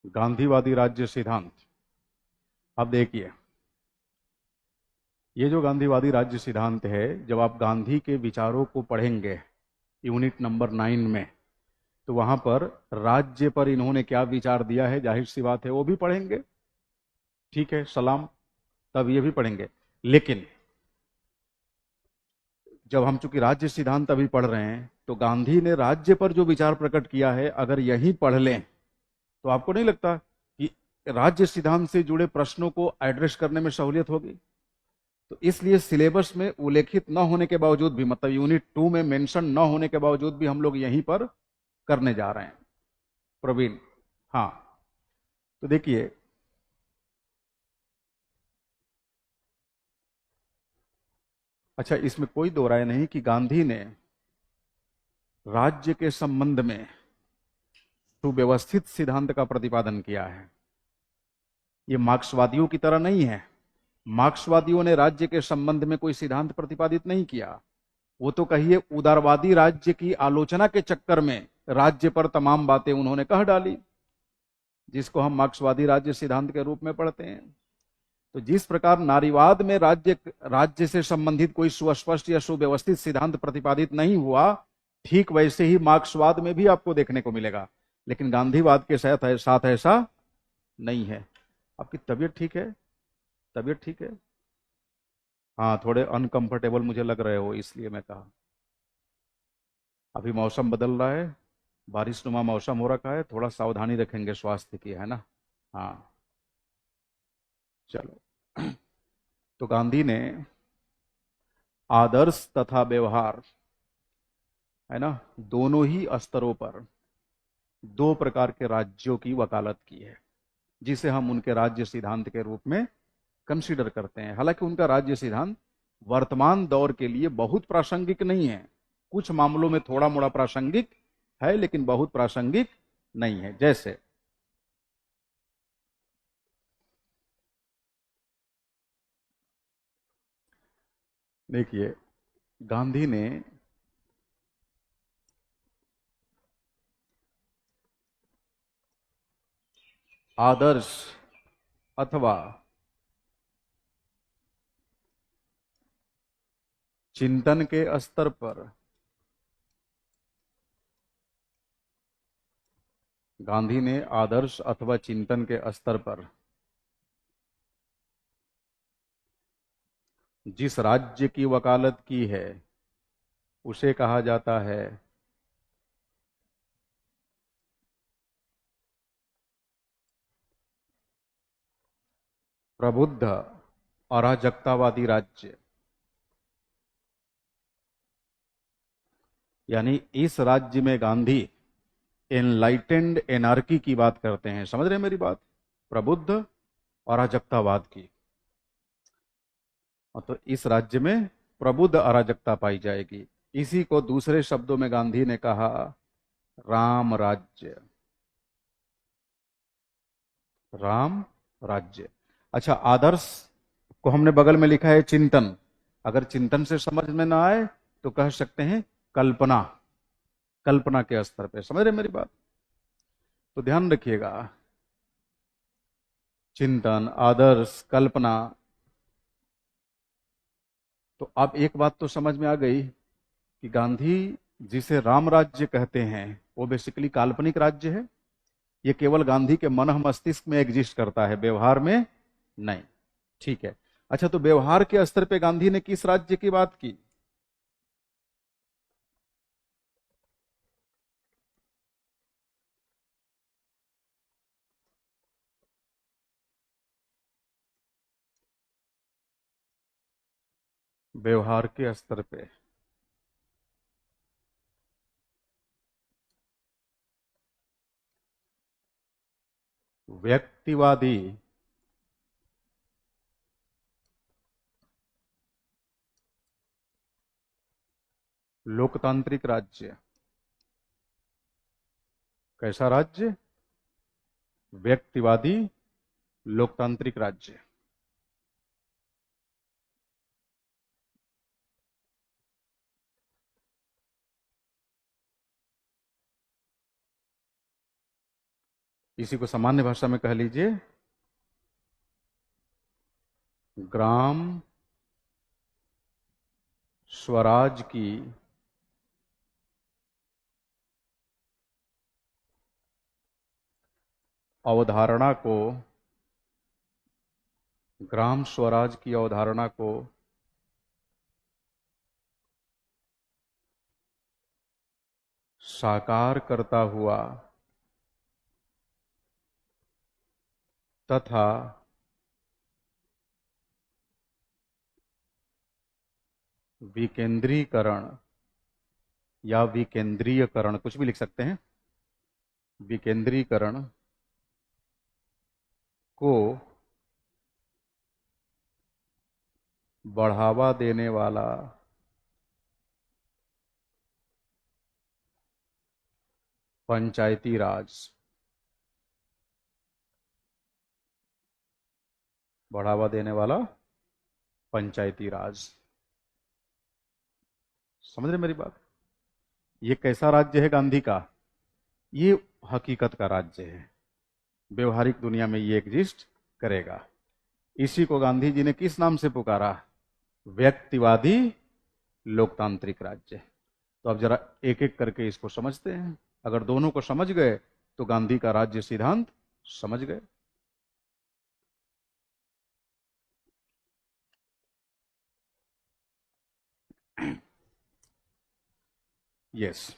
गांधीवादी राज्य सिद्धांत। अब देखिए, ये जो गांधीवादी राज्य सिद्धांत है, जब आप गांधी के विचारों को पढ़ेंगे यूनिट नंबर 9 में, तो वहां पर राज्य पर इन्होंने क्या विचार दिया है, जाहिर सी बात है वो भी पढ़ेंगे, ठीक है, सलाम, तब ये भी पढ़ेंगे। लेकिन जब हम चूंकि राज्य सिद्धांत अभी पढ़ रहे हैं, तो गांधी ने राज्य पर जो विचार प्रकट किया है, अगर यही पढ़ लें तो आपको नहीं लगता कि राज्य सिद्धांत से जुड़े प्रश्नों को एड्रेस करने में सहूलियत होगी? तो इसलिए सिलेबस में उल्लेखित न होने के बावजूद भी, मतलब यूनिट 2 में मेंशन न होने के बावजूद भी, हम लोग यहीं पर करने जा रहे हैं। प्रवीण, हाँ, तो देखिए, अच्छा, इसमें कोई दो राय नहीं कि गांधी ने राज्य के संबंध में सुव्यवस्थित सिद्धांत का प्रतिपादन किया है। ये मार्क्सवादियों की तरह नहीं है। मार्क्सवादियों ने राज्य के संबंध में कोई सिद्धांत प्रतिपादित नहीं किया। वो तो कहिए उदारवादी राज्य की आलोचना के चक्कर में राज्य पर तमाम बातें उन्होंने कह डाली, जिसको हम मार्क्सवादी राज्य सिद्धांत के रूप में पढ़ते हैं। तो जिस प्रकार नारीवाद में राज्य से संबंधित कोई सुस्पष्ट या सुव्यवस्थित सिद्धांत प्रतिपादित नहीं हुआ, ठीक वैसे ही मार्क्सवाद में भी आपको देखने को मिलेगा। लेकिन गांधीवाद के साथ ऐसा नहीं है। आपकी तबीयत ठीक है? तबीयत ठीक है? हाँ, थोड़े अनकंफर्टेबल मुझे लग रहे हो, इसलिए मैं कहा। अभी मौसम बदल रहा है, बारिशनुमा मौसम हो रखा है, थोड़ा सावधानी रखेंगे स्वास्थ्य की, है ना? हाँ, चलो। तो गांधी ने आदर्श तथा व्यवहार, है ना, दोनों ही स्तरों पर दो प्रकार के राज्यों की वकालत की है, जिसे हम उनके राज्य सिद्धांत के रूप में कंसीडर करते हैं। हालांकि उनका राज्य सिद्धांत वर्तमान दौर के लिए बहुत प्रासंगिक नहीं है। कुछ मामलों में थोड़ा मोड़ा प्रासंगिक है, लेकिन बहुत प्रासंगिक नहीं है। जैसे देखिए, गांधी ने आदर्श अथवा चिंतन के स्तर पर, गांधी ने आदर्श अथवा चिंतन के स्तर पर जिस राज्य की वकालत की है, उसे कहा जाता है प्रबुद्ध अराजकतावादी राज्य। यानी इस राज्य में गांधी एनलाइटेंड एनार्की की बात करते हैं। समझ रहे हैं मेरी बात? प्रबुद्ध अराजकतावाद की। और तो इस राज्य में प्रबुद्ध अराजकता पाई जाएगी। इसी को दूसरे शब्दों में गांधी ने कहा राम राज्य। राम राज्य। अच्छा, आदर्श को हमने बगल में लिखा है चिंतन। अगर चिंतन से समझ में ना आए तो कह सकते हैं कल्पना। कल्पना के स्तर पे। समझ रहे मेरी बात? तो ध्यान रखिएगा, चिंतन, आदर्श, कल्पना। तो अब एक बात तो समझ में आ गई कि गांधी जिसे राम राज्य कहते हैं, वो बेसिकली काल्पनिक राज्य है। ये केवल गांधी के मन मस्तिष्क में एग्जिस्ट करता है, व्यवहार में नहीं। ठीक है। अच्छा, तो व्यवहार के स्तर पे गांधी ने किस राज्य की बात की? व्यवहार के स्तर पे व्यक्तिवादी लोकतांत्रिक राज्य। कैसा राज्य? व्यक्तिवादी लोकतांत्रिक राज्य। इसी को सामान्य भाषा में कह लीजिए ग्राम स्वराज की अवधारणा को, ग्राम स्वराज की अवधारणा को साकार करता हुआ तथा विकेंद्रीकरण या विकेंद्रीयकरण, कुछ भी लिख सकते हैं, विकेंद्रीकरण को बढ़ावा देने वाला पंचायती राज, बढ़ावा देने वाला पंचायती राज। समझ रहे मेरी बात? ये कैसा राज्य है गांधी का? ये हकीकत का राज्य है, व्यवहारिक दुनिया में ये एग्जिस्ट करेगा। इसी को गांधी जी ने किस नाम से पुकारा? व्यक्तिवादी लोकतांत्रिक राज्य। तो अब जरा एक एक करके इसको समझते हैं। अगर दोनों को समझ गए तो गांधी का राज्य सिद्धांत समझ गए। यस,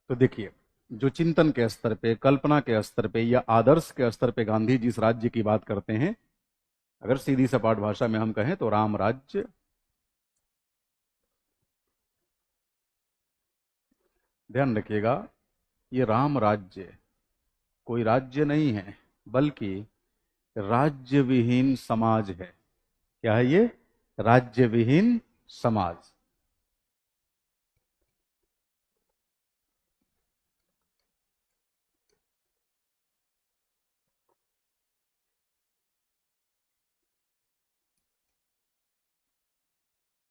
तो देखिए, जो चिंतन के स्तर पे, कल्पना के स्तर पे या आदर्श के स्तर पे गांधी जिस राज्य की बात करते हैं, अगर सीधी सपाट भाषा में हम कहें तो राम राज्य। ध्यान रखिएगा, ये राम राज्य कोई राज्य नहीं है, बल्कि राज्य विहीन समाज है। क्या है ये? राज्य विहीन समाज।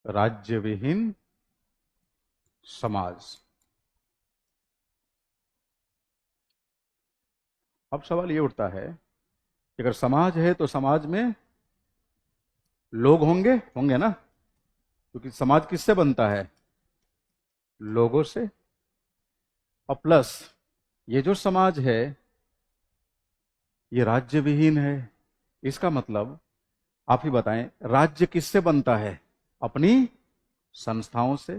राज्य विहीन समाज। अब सवाल ये उठता है कि अगर समाज है तो समाज में लोग होंगे, होंगे ना, क्योंकि समाज किससे बनता है? लोगों से। और प्लस ये जो समाज है ये राज्य विहीन है। इसका मतलब आप ही बताएं, राज्य किससे बनता है? अपनी संस्थाओं से।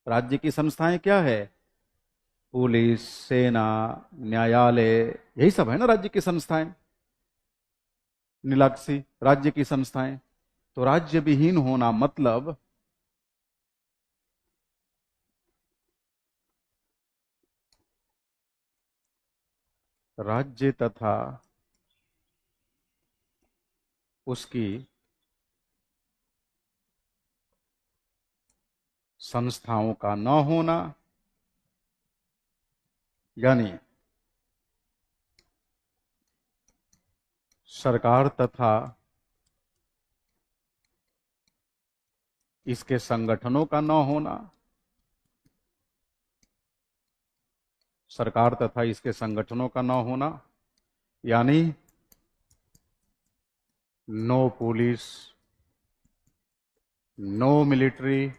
राज्य की संस्थाएं क्या है? पुलिस, सेना, न्यायालय, यही सब है ना राज्य की संस्थाएं। नीलाक्षी, राज्य की संस्थाएं। तो राज्य विहीन होना मतलब राज्य तथा उसकी संस्थाओं का न होना, यानी सरकार तथा इसके संगठनों का न होना, सरकार तथा इसके संगठनों का न होना, यानी no police, no military,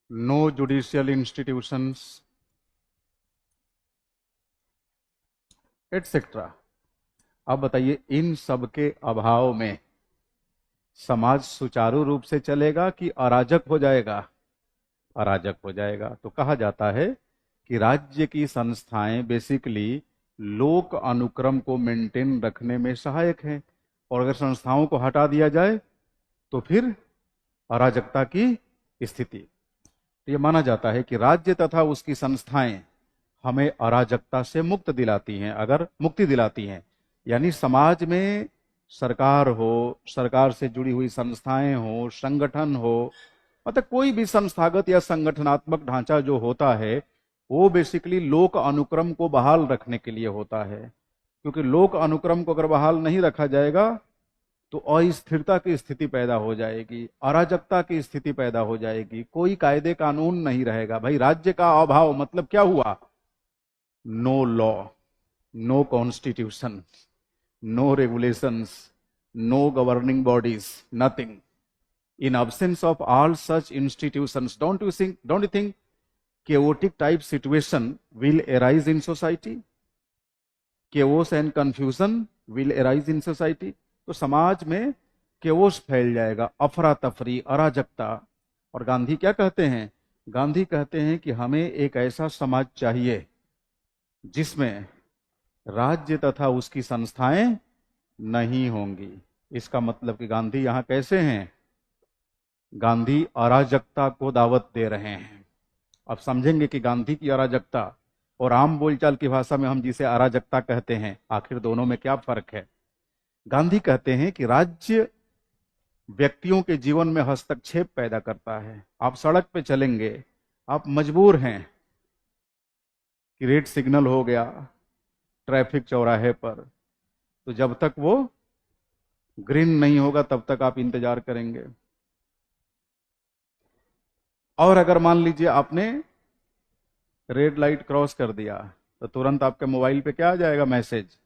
no judicial institutions, etcetera. अब बताइए, इन सब के अभाव में समाज सुचारू रूप से चलेगा कि अराजक हो जाएगा? अराजक हो जाएगा। तो कहा जाता है कि राज्य की संस्थाएं बेसिकली लोक अनुक्रम को मेंटेन रखने में सहायक हैं, और अगर संस्थाओं को हटा दिया जाए तो फिर अराजकता की स्थिति। तो यह माना जाता है कि राज्य तथा उसकी संस्थाएं हमें अराजकता से मुक्त दिलाती हैं, अगर मुक्ति दिलाती हैं। यानी समाज में सरकार हो, सरकार से जुड़ी हुई संस्थाएं हो, संगठन हो, मतलब कोई भी संस्थागत या संगठनात्मक ढांचा जो होता है वो बेसिकली लोक अनुक्रम को बहाल रखने के लिए होता है। क्योंकि लोक अनुक्रम को अगर बहाल नहीं रखा जाएगा तो अस्थिरता की स्थिति पैदा हो जाएगी, अराजकता की स्थिति पैदा हो जाएगी, कोई कायदे कानून नहीं रहेगा। भाई राज्य का अभाव मतलब क्या हुआ? No law, no constitution, no regulations, no governing bodies, nothing. In absence of all such institutions, don't you think chaotic type situation will arise in society? Chaos and confusion will arise in society. तो समाज में chaos फैल जाएगा, अफरा तफरी, अराजकता। और गांधी क्या कहते हैं? गांधी कहते हैं कि हमें एक ऐसा समाज चाहिए जिसमें राज्य तथा उसकी संस्थाएं नहीं होंगी। इसका मतलब कि गांधी यहां कैसे हैं? गांधी अराजकता को दावत दे रहे हैं। अब समझेंगे कि गांधी की अराजकता और आम बोलचाल की भाषा में हम जिसे अराजकता कहते हैं, आखिर दोनों में क्या फर्क है। गांधी कहते हैं कि राज्य व्यक्तियों के जीवन में हस्तक्षेप पैदा करता है। आप सड़क पे चलेंगे, आप मजबूर हैं कि रेड सिग्नल हो गया ट्रैफिक चौराहे पर, तो जब तक वो ग्रीन नहीं होगा तब तक आप इंतजार करेंगे। और अगर मान लीजिए आपने रेड लाइट क्रॉस कर दिया तो तुरंत आपके मोबाइल पे क्या आ जाएगा? Message,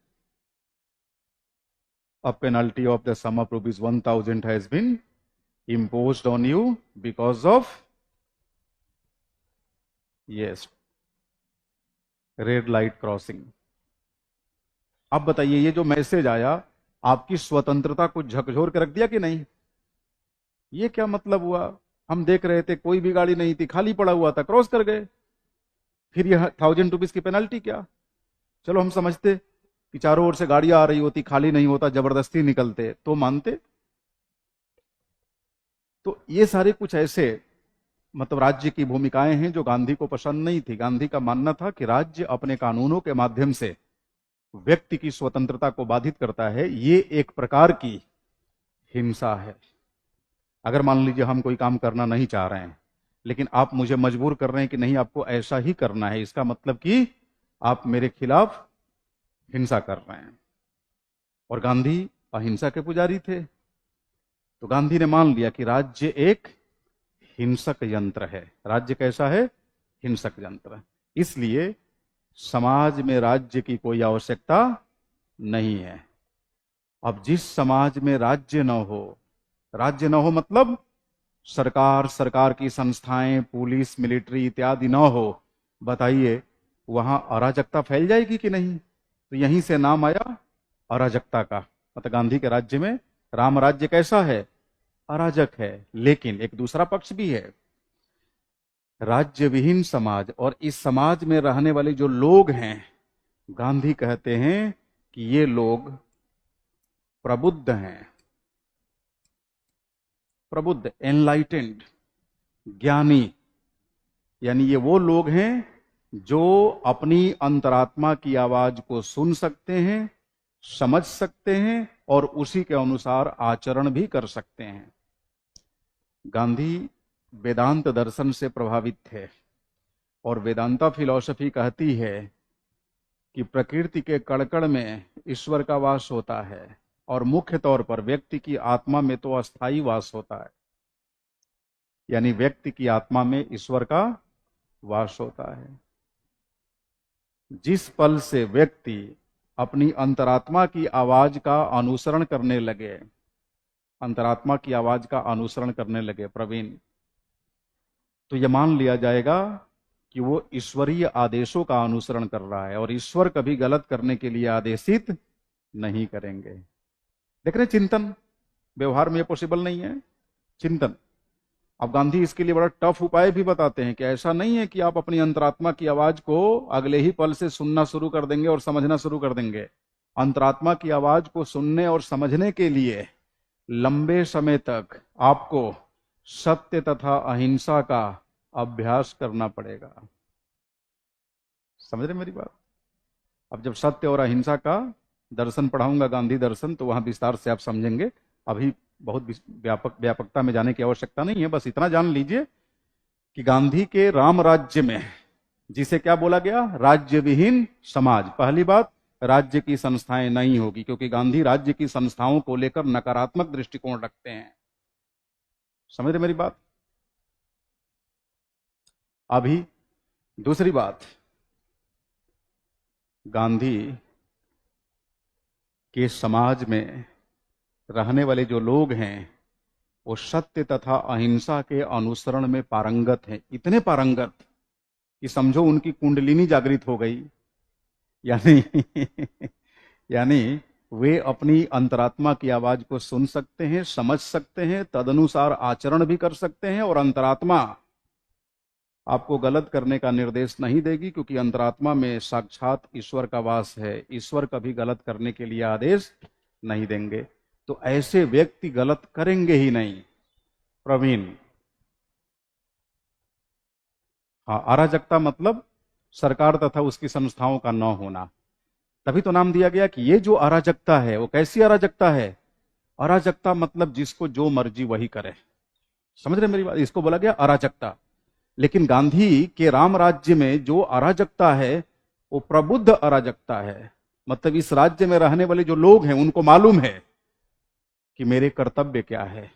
a penalty of the sum of rupees 1000 has been imposed on you because of yes red light crossing. अब बताइए, ये जो मैसेज आया आपकी स्वतंत्रता को झकझोर के रख दिया कि नहीं? ये क्या मतलब हुआ? हम देख रहे थे कोई भी गाड़ी नहीं थी, खाली पड़ा हुआ था, क्रॉस कर गए, फिर ये 1000 रुपीज की पेनल्टी क्या? चलो हम समझते कि चारों ओर से गाड़ियां आ रही होती, खाली नहीं होता, जबरदस्ती निकलते तो मानते। तो ये सारे कुछ ऐसे मतलब राज्य की भूमिकाएं हैं जो गांधी को पसंद नहीं थी। गांधी का मानना था कि राज्य अपने कानूनों के माध्यम से व्यक्ति की स्वतंत्रता को बाधित करता है, ये एक प्रकार की हिंसा है। अगर मान लीजिए हम कोई काम करना नहीं चाह रहे हैं लेकिन आप मुझे मजबूर कर रहे हैं कि नहीं आपको ऐसा ही करना है, इसका मतलब कि आप मेरे खिलाफ हिंसा कर रहे हैं। और गांधी अहिंसा के पुजारी थे, तो गांधी ने मान लिया कि राज्य एक हिंसक यंत्र है। राज्य कैसा है? हिंसक यंत्र। इसलिए समाज में राज्य की कोई आवश्यकता नहीं है। अब जिस समाज में राज्य न हो, राज्य न हो मतलब सरकार, सरकार की संस्थाएं, पुलिस, मिलिट्री इत्यादि न हो, बताइए वहां अराजकता फैल जाएगी कि नहीं? तो यहीं से नाम आया अराजकता का। मतलब गांधी के राज्य में राम राज्य कैसा है? अराजक है। लेकिन एक दूसरा पक्ष भी है, राज्य विहीन समाज। और इस समाज में रहने वाले जो लोग हैं, गांधी कहते हैं कि ये लोग प्रबुद्ध हैं, प्रबुद्ध, एनलाइटेंड, ज्ञानी। यानी ये वो लोग हैं जो अपनी अंतरात्मा की आवाज को सुन सकते हैं, समझ सकते हैं और उसी के अनुसार आचरण भी कर सकते हैं। गांधी वेदांत दर्शन से प्रभावित थे और वेदांता फिलॉसफी कहती है कि प्रकृति के कण-कण में ईश्वर का वास होता है और मुख्य तौर पर व्यक्ति की आत्मा में तो अस्थायी वास होता है। यानी व्यक्ति की आत्मा में ईश्वर का वास होता है। जिस पल से व्यक्ति अपनी अंतरात्मा की आवाज का अनुसरण करने लगे, अंतरात्मा की आवाज का अनुसरण करने लगे प्रवीण, तो यह मान लिया जाएगा कि वो ईश्वरीय आदेशों का अनुसरण कर रहा है और ईश्वर कभी गलत करने के लिए आदेशित नहीं करेंगे। देख रहे, चिंतन व्यवहार में ये पॉसिबल नहीं है, चिंतन। अब गांधी इसके लिए बड़ा टफ उपाय भी बताते हैं कि ऐसा नहीं है कि आप अपनी अंतरात्मा की आवाज को अगले ही पल से सुनना शुरू कर देंगे और समझना शुरू कर देंगे। अंतरात्मा की आवाज को सुनने और समझने के लिए लंबे समय तक आपको सत्य तथा अहिंसा का अभ्यास करना पड़ेगा। समझ रहे मेरी बात? अब जब सत्य और अहिंसा का दर्शन पढ़ाऊंगा, गांधी दर्शन, तो वहां विस्तार से आप समझेंगे। अभी बहुत व्यापकता में जाने की आवश्यकता नहीं है, बस इतना जान लीजिए कि गांधी के राम राज्य में जिसे क्या बोला गया? राज्य विहीन समाज। पहली बात, राज्य की संस्थाएं नहीं होगी, क्योंकि गांधी राज्य की संस्थाओं को लेकर नकारात्मक दृष्टिकोण रखते हैं। समझ रहे मेरी बात? अभी दूसरी बात, गांधी के समाज में रहने वाले जो लोग हैं वो सत्य तथा अहिंसा के अनुसरण में पारंगत हैं। इतने पारंगत कि समझो उनकी कुंडलिनी जागृत हो गई। यानी वे अपनी अंतरात्मा की आवाज को सुन सकते हैं, समझ सकते हैं, तदनुसार आचरण भी कर सकते हैं, और अंतरात्मा आपको गलत करने का निर्देश नहीं देगी, क्योंकि अंतरात्मा में साक्षात ईश्वर का वास है। ईश्वर कभी गलत करने के लिए आदेश नहीं देंगे। तो ऐसे व्यक्ति गलत करेंगे ही नहीं। प्रवीण, हाँ, अराजकता मतलब सरकार तथा उसकी संस्थाओं का न होना। तभी तो नाम दिया गया कि ये जो अराजकता है वो कैसी अराजकता है। अराजकता मतलब जिसको जो मर्जी वही करे। समझ रहे मेरी बात? इसको बोला गया अराजकता। लेकिन गांधी के राम राज्य में जो अराजकता है वो प्रबुद्ध अराजकता है। मतलब इस राज्य में रहने वाले जो लोग हैं उनको मालूम है कि मेरे कर्तव्य क्या है,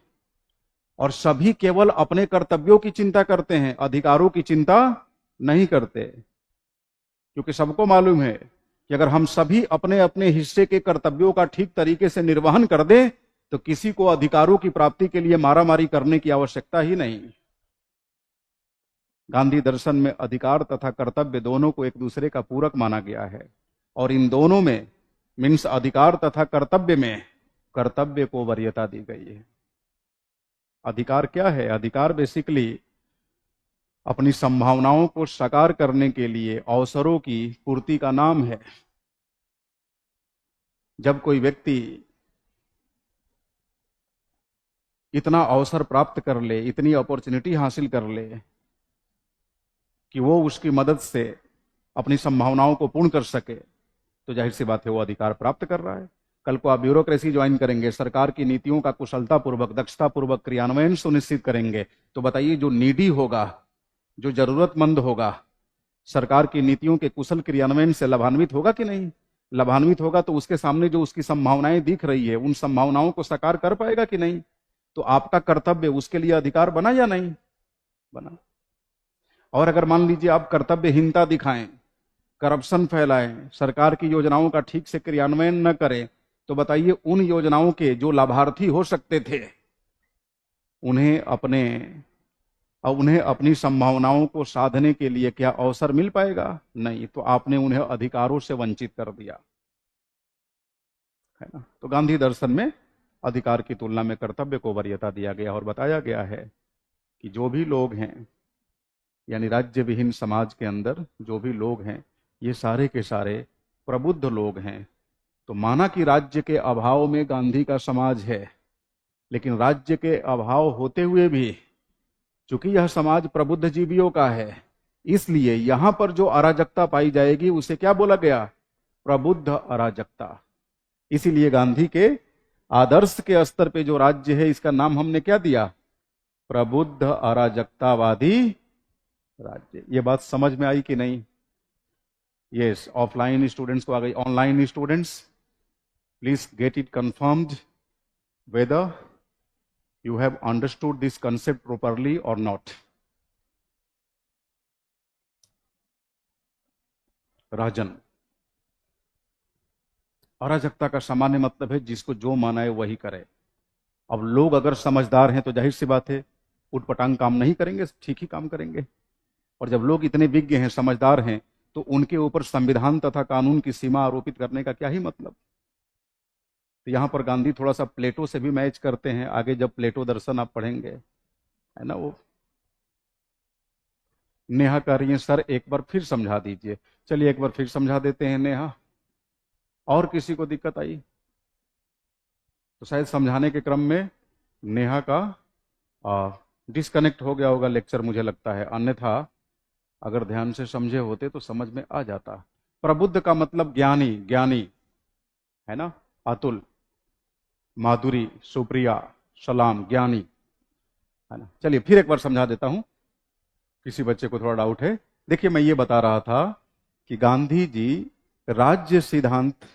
और सभी केवल अपने कर्तव्यों की चिंता करते हैं, अधिकारों की चिंता नहीं करते। क्योंकि सबको मालूम है कि अगर हम सभी अपने अपने हिस्से के कर्तव्यों का ठीक तरीके से निर्वहन कर दें तो किसी को अधिकारों की प्राप्ति के लिए मारामारी करने की आवश्यकता ही नहीं। गांधी दर्शन में अधिकार तथा कर्तव्य दोनों को एक दूसरे का पूरक माना गया है, और इन दोनों में मीन्स अधिकार तथा कर्तव्य में कर्तव्य को वरीयता दी गई है। अधिकार क्या है? अधिकार बेसिकली अपनी संभावनाओं को साकार करने के लिए अवसरों की पूर्ति का नाम है। जब कोई व्यक्ति इतना अवसर प्राप्त कर ले, इतनी अपॉर्चुनिटी हासिल कर ले कि वो उसकी मदद से अपनी संभावनाओं को पूर्ण कर सके, तो जाहिर सी बात है वो अधिकार प्राप्त कर रहा है। कल को आप ब्यूरोक्रेसी ज्वाइन करेंगे, सरकार की नीतियों का कुशलतापूर्वक, दक्षतापूर्वक क्रियान्वयन सुनिश्चित करेंगे, तो बताइए जो नीडी होगा, जो जरूरतमंद होगा, सरकार की नीतियों के कुशल क्रियान्वयन से लाभान्वित होगा कि नहीं? लाभान्वित होगा तो उसके सामने जो उसकी संभावनाएं दिख रही है उन संभावनाओं को साकार कर पाएगा कि नहीं? तो आपका कर्तव्य उसके लिए अधिकार बना या नहीं बना? और अगर मान लीजिए आप कर्तव्यहीनता दिखाएं, करप्शन फैलाएं, सरकार की योजनाओं का ठीक से क्रियान्वयन न करें, तो बताइए उन योजनाओं के जो लाभार्थी हो सकते थे उन्हें अपनी संभावनाओं को साधने के लिए क्या अवसर मिल पाएगा? नहीं। तो आपने उन्हें अधिकारों से वंचित कर दिया है ना। तो गांधी दर्शन में अधिकार की तुलना में कर्तव्य को वरीयता दिया गया और बताया गया है कि जो भी लोग हैं, यानी राज्य विहीन समाज के अंदर जो भी लोग हैं, ये सारे के सारे प्रबुद्ध लोग हैं। तो माना कि राज्य के अभाव में गांधी का समाज है, लेकिन राज्य के अभाव होते हुए भी चूंकि यह समाज प्रबुद्ध जीवियों का है, इसलिए यहां पर जो अराजकता पाई जाएगी उसे क्या बोला गया? प्रबुद्ध अराजकता। इसीलिए गांधी के आदर्श के स्तर पे जो राज्य है इसका नाम हमने क्या दिया? प्रबुद्ध अराजकतावादी राज्य। ये बात समझ में आई कि नहीं? यस, ऑफलाइन स्टूडेंट्स को आ गई। Online students please get it confirmed whether you have understood this concept properly or not. राजन, अराजकता का सामान्य मतलब है जिसको जो माना है वही करे। अब लोग अगर समझदार हैं तो जाहिर सी बात है उटपटांग काम नहीं करेंगे, ठीक ही काम करेंगे। और जब लोग इतने विज्ञ हैं, समझदार हैं, तो उनके ऊपर संविधान तथा कानून की सीमा आरोपित करने का क्या ही मतलब? तो यहां पर गांधी थोड़ा सा प्लेटो से भी मैच करते हैं। आगे जब प्लेटो दर्शन आप पढ़ेंगे, है ना, वो नेहा कह रही है सर एक बार फिर समझा दीजिए। चलिए एक बार फिर समझा देते हैं नेहा। और किसी को दिक्कत आई तो शायद समझाने के क्रम में नेहा का डिस्कनेक्ट हो गया होगा लेक्चर, मुझे लगता है। अन्यथा अगर ध्यान से समझे होते तो समझ में आ जाता। प्रबुद्ध का मतलब ज्ञानी, ज्ञानी है ना। अतुल, माधुरी, सुप्रिया, सलाम, ज्ञानी है ना। चलिए फिर एक बार समझा देता हूं, किसी बच्चे को थोड़ा डाउट है। देखिए मैं ये बता रहा था कि गांधी जी राज्य सिद्धांत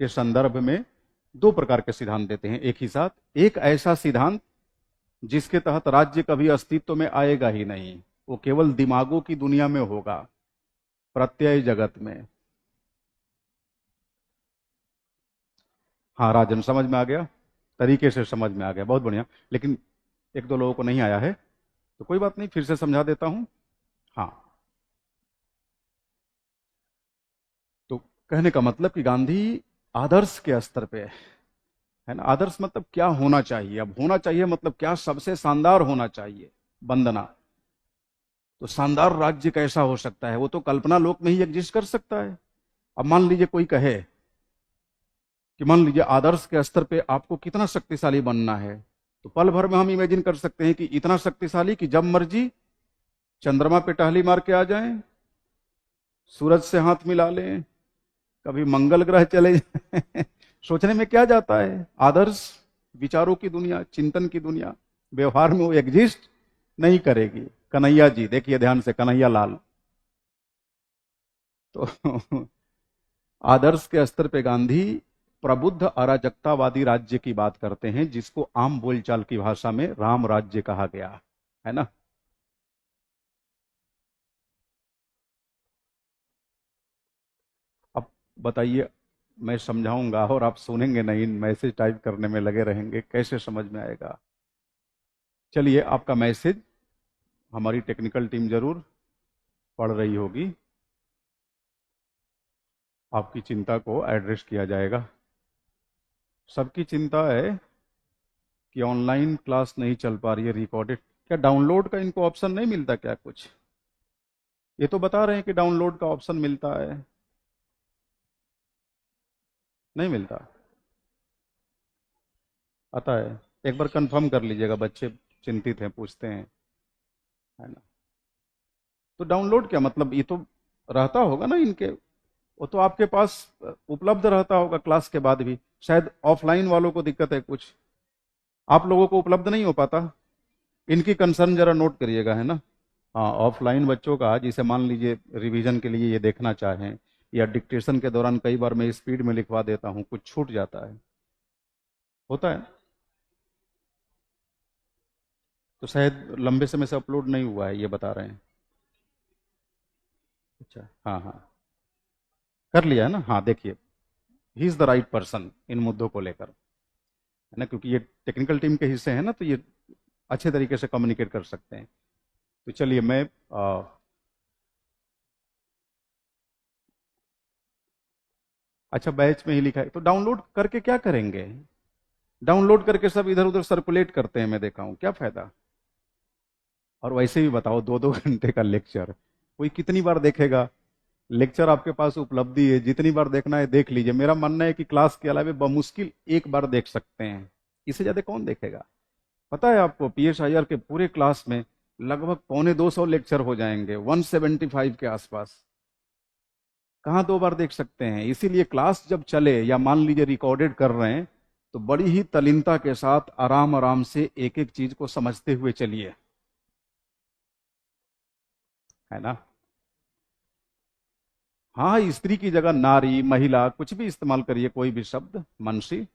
के संदर्भ में दो प्रकार के सिद्धांत देते हैं एक ही साथ। एक ऐसा सिद्धांत जिसके तहत राज्य कभी अस्तित्व में आएगा ही नहीं, वो केवल दिमागों की दुनिया में होगा, प्रत्यय जगत में। हाँ राजन, समझ में आ गया, तरीके से समझ में आ गया, बहुत बढ़िया। लेकिन एक दो लोगों को नहीं आया है तो कोई बात नहीं, फिर से समझा देता हूं। हाँ, तो कहने का मतलब कि गांधी आदर्श के स्तर पे, है ना। आदर्श मतलब क्या होना चाहिए, अब होना चाहिए मतलब क्या, सबसे शानदार होना चाहिए। वंदना, तो शानदार राज्य कैसा हो सकता है, वो तो कल्पना लोक में ही एग्जिस्ट कर सकता है। अब मान लीजिए कोई कहे कि मान लीजिए आदर्श के स्तर पे आपको कितना शक्तिशाली बनना है, तो पल भर में हम इमेजिन कर सकते हैं कि इतना शक्तिशाली कि जब मर्जी चंद्रमा पे टहली मार के आ जाएं, सूरज से हाथ मिला लें, कभी मंगल ग्रह चले जाएं। सोचने में क्या जाता है, आदर्श विचारों की दुनिया, चिंतन की दुनिया, व्यवहार में वो एग्जिस्ट नहीं करेगी। कन्हैया जी देखिए ध्यान से, कन्हैया लाल, तो आदर्श के स्तर पे गांधी प्रबुद्ध अराजकतावादी राज्य की बात करते हैं, जिसको आम बोलचाल की भाषा में राम राज्य कहा गया है ना। अब बताइए, मैं समझाऊंगा और आप सुनेंगे नहीं, मैसेज टाइप करने में लगे रहेंगे, कैसे समझ में आएगा। चलिए, आपका मैसेज हमारी टेक्निकल टीम जरूर पढ़ रही होगी, आपकी चिंता को एड्रेस किया जाएगा। सबकी चिंता है कि ऑनलाइन क्लास नहीं चल पा रही है, रिकॉर्डेड। क्या डाउनलोड का इनको ऑप्शन नहीं मिलता क्या कुछ? ये तो बता रहे हैं कि डाउनलोड का ऑप्शन मिलता है, नहीं मिलता। आता है, एक बार कंफर्म कर लीजिएगा, बच्चे चिंतित हैं, पूछते हैं, है ना। तो डाउनलोड क्या मतलब, ये तो रहता होगा ना इनके, वो तो आपके पास उपलब्ध रहता होगा क्लास के बाद भी। शायद ऑफलाइन वालों को दिक्कत है कुछ, आप लोगों को उपलब्ध नहीं हो पाता। इनकी कंसर्न जरा नोट करिएगा, है ना। हाँ, ऑफलाइन बच्चों का, जिसे मान लीजिए रिवीजन के लिए ये देखना चाहें, या डिक्टेशन के दौरान कई बार मैं स्पीड में लिखवा देता हूँ, कुछ छूट जाता है, होता है। तो शायद लंबे समय से अपलोड नहीं हुआ है, ये बता रहे हैं। अच्छा, हाँ हाँ, कर लिया है ना। हाँ देखिए, he is the right person in मुद्दों को लेकर, है ना, क्योंकि ये टेक्निकल टीम के हिस्से हैं ना, तो ये अच्छे तरीके से कम्युनिकेट कर सकते हैं। तो चलिए, मैं अच्छा, बैच में ही लिखा है, तो डाउनलोड करके क्या करेंगे? डाउनलोड करके सब इधर उधर सर्कुलेट करते हैं, मैं देखा हूं, क्या फायदा। और वैसे भी बताओ, 2-2 घंटे का लेक्चर कोई कितनी बार देखेगा? लेक्चर आपके पास उपलब्धि है, जितनी बार देखना है देख लीजिए। मेरा मानना है कि क्लास के अलावा बमुश्किल एक बार देख सकते हैं, इससे ज्यादा कौन देखेगा। पता है आपको, PSIR के पूरे क्लास में लगभग पौने 200 लेक्चर हो जाएंगे, 175 के आसपास। कहाँ 2 बार देख सकते हैं? इसीलिए क्लास जब चले, या मान लीजिए रिकॉर्डेड कर रहे हैं, तो बड़ी ही तल्लीनता के साथ आराम आराम से एक एक चीज को समझते हुए चलिए, है ना। हाँ, स्त्री की जगह नारी, महिला, कुछ भी इस्तेमाल करिए, कोई भी शब्द, मनसी।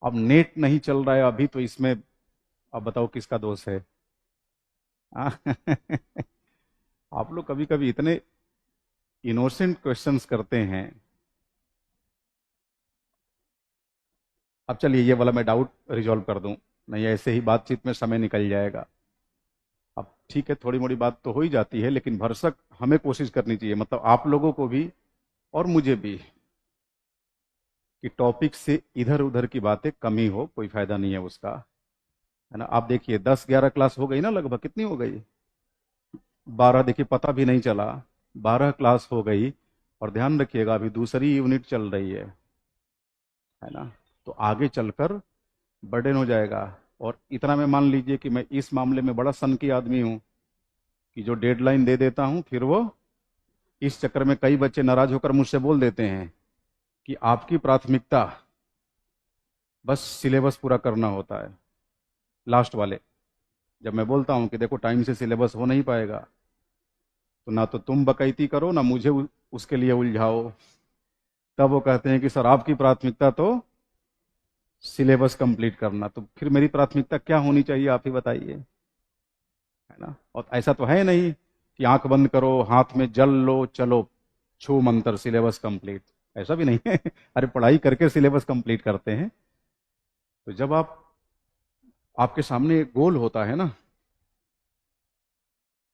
अब नेट नहीं चल रहा है अभी, तो इसमें अब बताओ किसका दोष है। आप लोग कभी कभी इतने इनोसेंट क्वेश्चंस करते हैं। अब चलिए, ये वाला मैं डाउट रिजॉल्व कर दूं, नहीं ऐसे ही बातचीत में समय निकल जाएगा। अब ठीक है, थोड़ी मोड़ी बात तो हो ही जाती है, लेकिन भरसक हमें कोशिश करनी चाहिए, मतलब आप लोगों को भी और मुझे भी, कि टॉपिक से इधर उधर की बातें कम ही हो, कोई फायदा नहीं है उसका, है ना। आप देखिए, 10-11 क्लास हो गई ना, लगभग कितनी हो गई, 12, देखिए पता भी नहीं चला, 12 क्लास हो गई। और ध्यान रखिएगा, अभी दूसरी यूनिट चल रही है ना। तो आगे चलकर बर्डन हो जाएगा। और इतना में मान लीजिए कि मैं इस मामले में बड़ा सन की आदमी हूं, कि जो डेडलाइन दे देता हूं, फिर वो इस चक्कर में कई बच्चे नाराज होकर मुझसे बोल देते हैं कि आपकी प्राथमिकता बस सिलेबस पूरा करना होता है। लास्ट वाले, जब मैं बोलता हूं कि देखो टाइम से सिलेबस हो नहीं पाएगा, तो ना तो तुम बकैती करो, ना मुझे उसके लिए उलझाओ। तब वो कहते हैं कि सर आपकी प्राथमिकता तो सिलेबस कंप्लीट करना, तो फिर मेरी प्राथमिकता क्या होनी चाहिए, आप ही बताइए, है ना। और ऐसा तो है नहीं कि आंख बंद करो, हाथ में जल लो, चलो छू मंतर सिलेबस कंप्लीट, ऐसा भी नहीं है। अरे पढ़ाई करके सिलेबस कंप्लीट करते हैं। तो जब आपके सामने गोल होता है ना,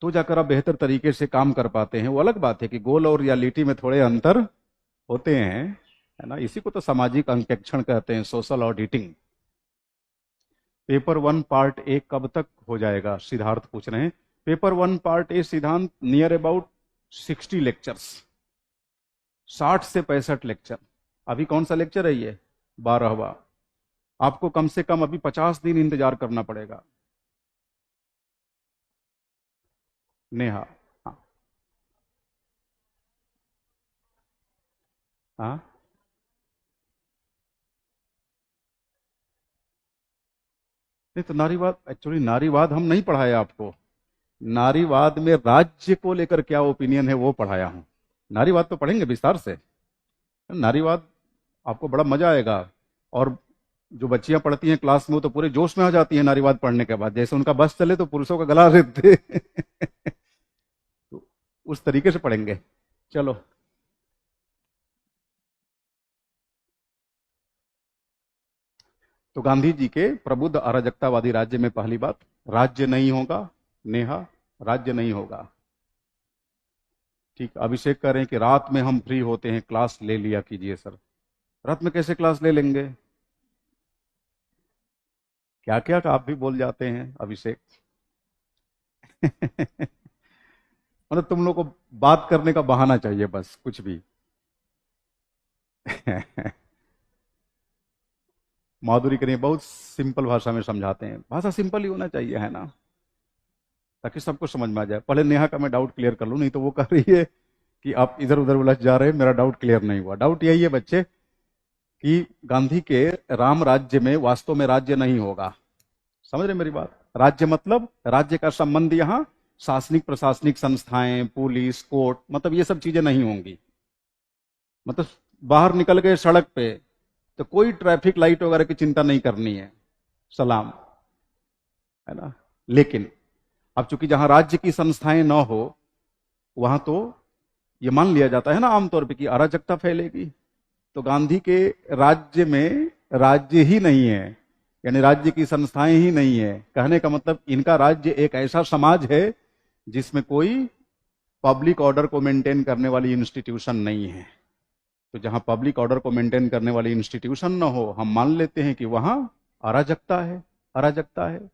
तो जाकर आप बेहतर तरीके से काम कर पाते हैं। वो अलग बात है कि गोल और रियलिटी में थोड़े अंतर होते हैं, है ना। इसी को तो सामाजिक अंकेक्षण कहते हैं, social auditing. Paper 1 part A कब तक हो जाएगा, सिद्धार्थ पूछ रहे हैं। पेपर 1 पार्ट ए सिद्धांत नियर अबाउट 60 लेक्चर्स, 60 से 65 लेक्चर। अभी कौन सा लेक्चर है ये, 12वां। आपको कम से कम अभी 50 दिन इंतजार करना पड़ेगा। नेहा। हाँ। हाँ, नहीं तो नारीवाद, एक्चुअली नारीवाद हम नहीं पढ़ाया आपको। नारीवाद में राज्य को लेकर क्या ओपिनियन है वो पढ़ाया हूं। नारीवाद तो पढ़ेंगे विस्तार से। नारीवाद आपको बड़ा मजा आएगा। और जो बच्चियां पढ़ती हैं क्लास में वो तो पूरे जोश में आ जाती हैं नारीवाद पढ़ने के बाद, जैसे उनका बस चले तो पुरुषों का गला देते। तो उस तरीके से पढ़ेंगे। चलो। तो गांधी जी के प्रबुद्ध अराजकतावादी राज्य में पहली बात, राज्य नहीं होगा। नेहा, राज्य नहीं होगा। ठीक। अभिषेक कह रहे हैं कि रात में हम फ्री होते हैं, क्लास ले लिया कीजिए सर। रात में कैसे क्लास ले लेंगे, क्या क्या आप भी बोल जाते हैं अभिषेक। मतलब तुम लोग को बात करने का बहाना चाहिए बस, कुछ भी। माधुरी करिए बहुत सिंपल भाषा में समझाते हैं, भाषा सिंपल ही होना चाहिए, है ना, ताकि सबको समझ में आ जाए। पहले नेहा का मैं डाउट क्लियर कर लूं, नहीं तो वो कह रही है कि आप इधर उधर उलझ जा रहे हैं, मेरा डाउट क्लियर नहीं हुआ। डाउट यही है बच्चे कि गांधी के राम राज्य में वास्तव में राज्य नहीं होगा। समझ रहे मेरी बात। राज्य मतलब राज्य का संबंध यहां शासनिक प्रशासनिक संस्थाएं, पुलिस, कोर्ट, मतलब ये सब चीजें नहीं होंगी। मतलब बाहर निकल गए सड़क पे तो कोई ट्रैफिक लाइट वगैरह की चिंता नहीं करनी है, सलाम, है ना। लेकिन अब चूंकि जहां राज्य की संस्थाएं ना हो, वहां तो ये मान लिया जाता है ना आमतौर पे कि अराजकता फैलेगी। तो गांधी के राज्य में राज्य ही नहीं है, यानी राज्य की संस्थाएं ही नहीं है। कहने का मतलब इनका राज्य एक ऐसा समाज है जिसमें कोई पब्लिक ऑर्डर को मेंटेन करने वाली इंस्टीट्यूशन नहीं है। तो जहां पब्लिक ऑर्डर को मेंटेन करने वाली इंस्टीट्यूशन ना हो, हम मान लेते हैं कि वहां अराजकता है, अराजकता है।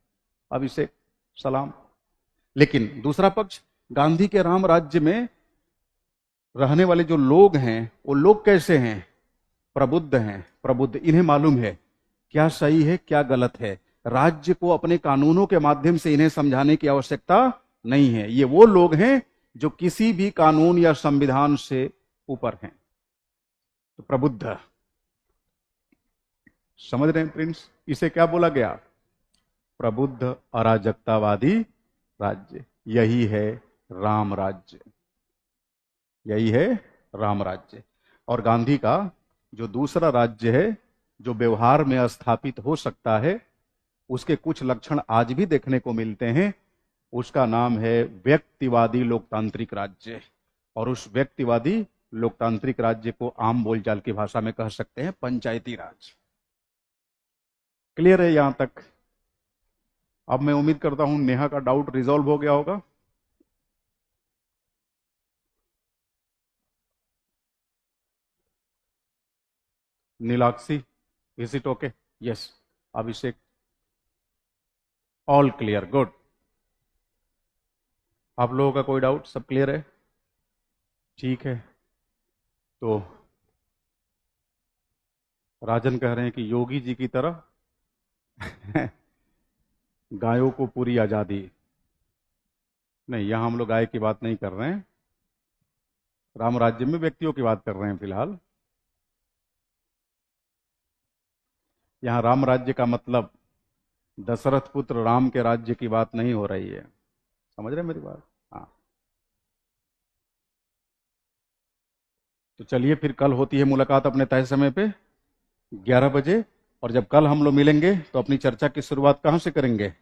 अभिषेक, सलाम। लेकिन दूसरा पक्ष, गांधी के राम राज्य में रहने वाले जो लोग हैं वो लोग कैसे हैं, प्रबुद्ध हैं। प्रबुद्ध, इन्हें मालूम है क्या सही है क्या गलत है। राज्य को अपने कानूनों के माध्यम से इन्हें समझाने की आवश्यकता नहीं है। ये वो लोग हैं जो किसी भी कानून या संविधान से ऊपर हैं। तो प्रबुद्ध, समझ रहे हैं प्रिंस, इसे क्या बोला गया, प्रबुद्ध अराजकतावादी राज्य। यही है राम राज्य, यही है राम राज्य। और गांधी का जो दूसरा राज्य है जो व्यवहार में स्थापित हो सकता है, उसके कुछ लक्षण आज भी देखने को मिलते हैं। उसका नाम है व्यक्तिवादी लोकतांत्रिक राज्य। और उस व्यक्तिवादी लोकतांत्रिक राज्य को आम बोलचाल की भाषा में कह सकते हैं पंचायती राज। क्लियर है यहां तक। अब मैं उम्मीद करता हूं नेहा का डाउट रिजॉल्व हो गया होगा। Neelakshi, is it okay, yes. Abhishek, all clear, good. आप लोगों का कोई डाउट, सब क्लियर है, ठीक है। तो राजन कह रहे हैं कि योगी जी की तरह गायों को पूरी आजादी। नहीं, यहां हम लोग गाय की बात नहीं कर रहे हैं, राम राज्य में व्यक्तियों की बात कर रहे हैं फिलहाल। यहां राम राज्य का मतलब दशरथ पुत्र राम के राज्य की बात नहीं हो रही है। समझ रहे हैं मेरी बात। हाँ, तो चलिए फिर कल होती है मुलाकात अपने तय समय पे 11 बजे। और जब कल हम लोग मिलेंगे तो अपनी चर्चा की शुरुआत कहां से करेंगे,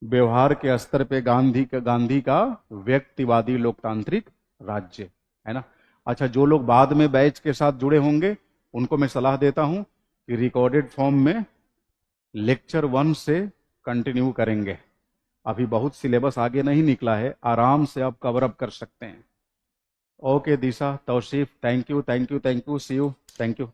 व्यवहार के स्तर पे गांधी का व्यक्तिवादी लोकतांत्रिक राज्य, है ना। अच्छा, जो लोग बाद में बैच के साथ जुड़े होंगे उनको मैं सलाह देता हूं कि रिकॉर्डेड फॉर्म में लेक्चर 1 से कंटिन्यू करेंगे। अभी बहुत सिलेबस आगे नहीं निकला है, आराम से आप कवर अप कर सकते हैं। Okay Disha, Tauseef, thank you, thank you, thank you, see you, thank you.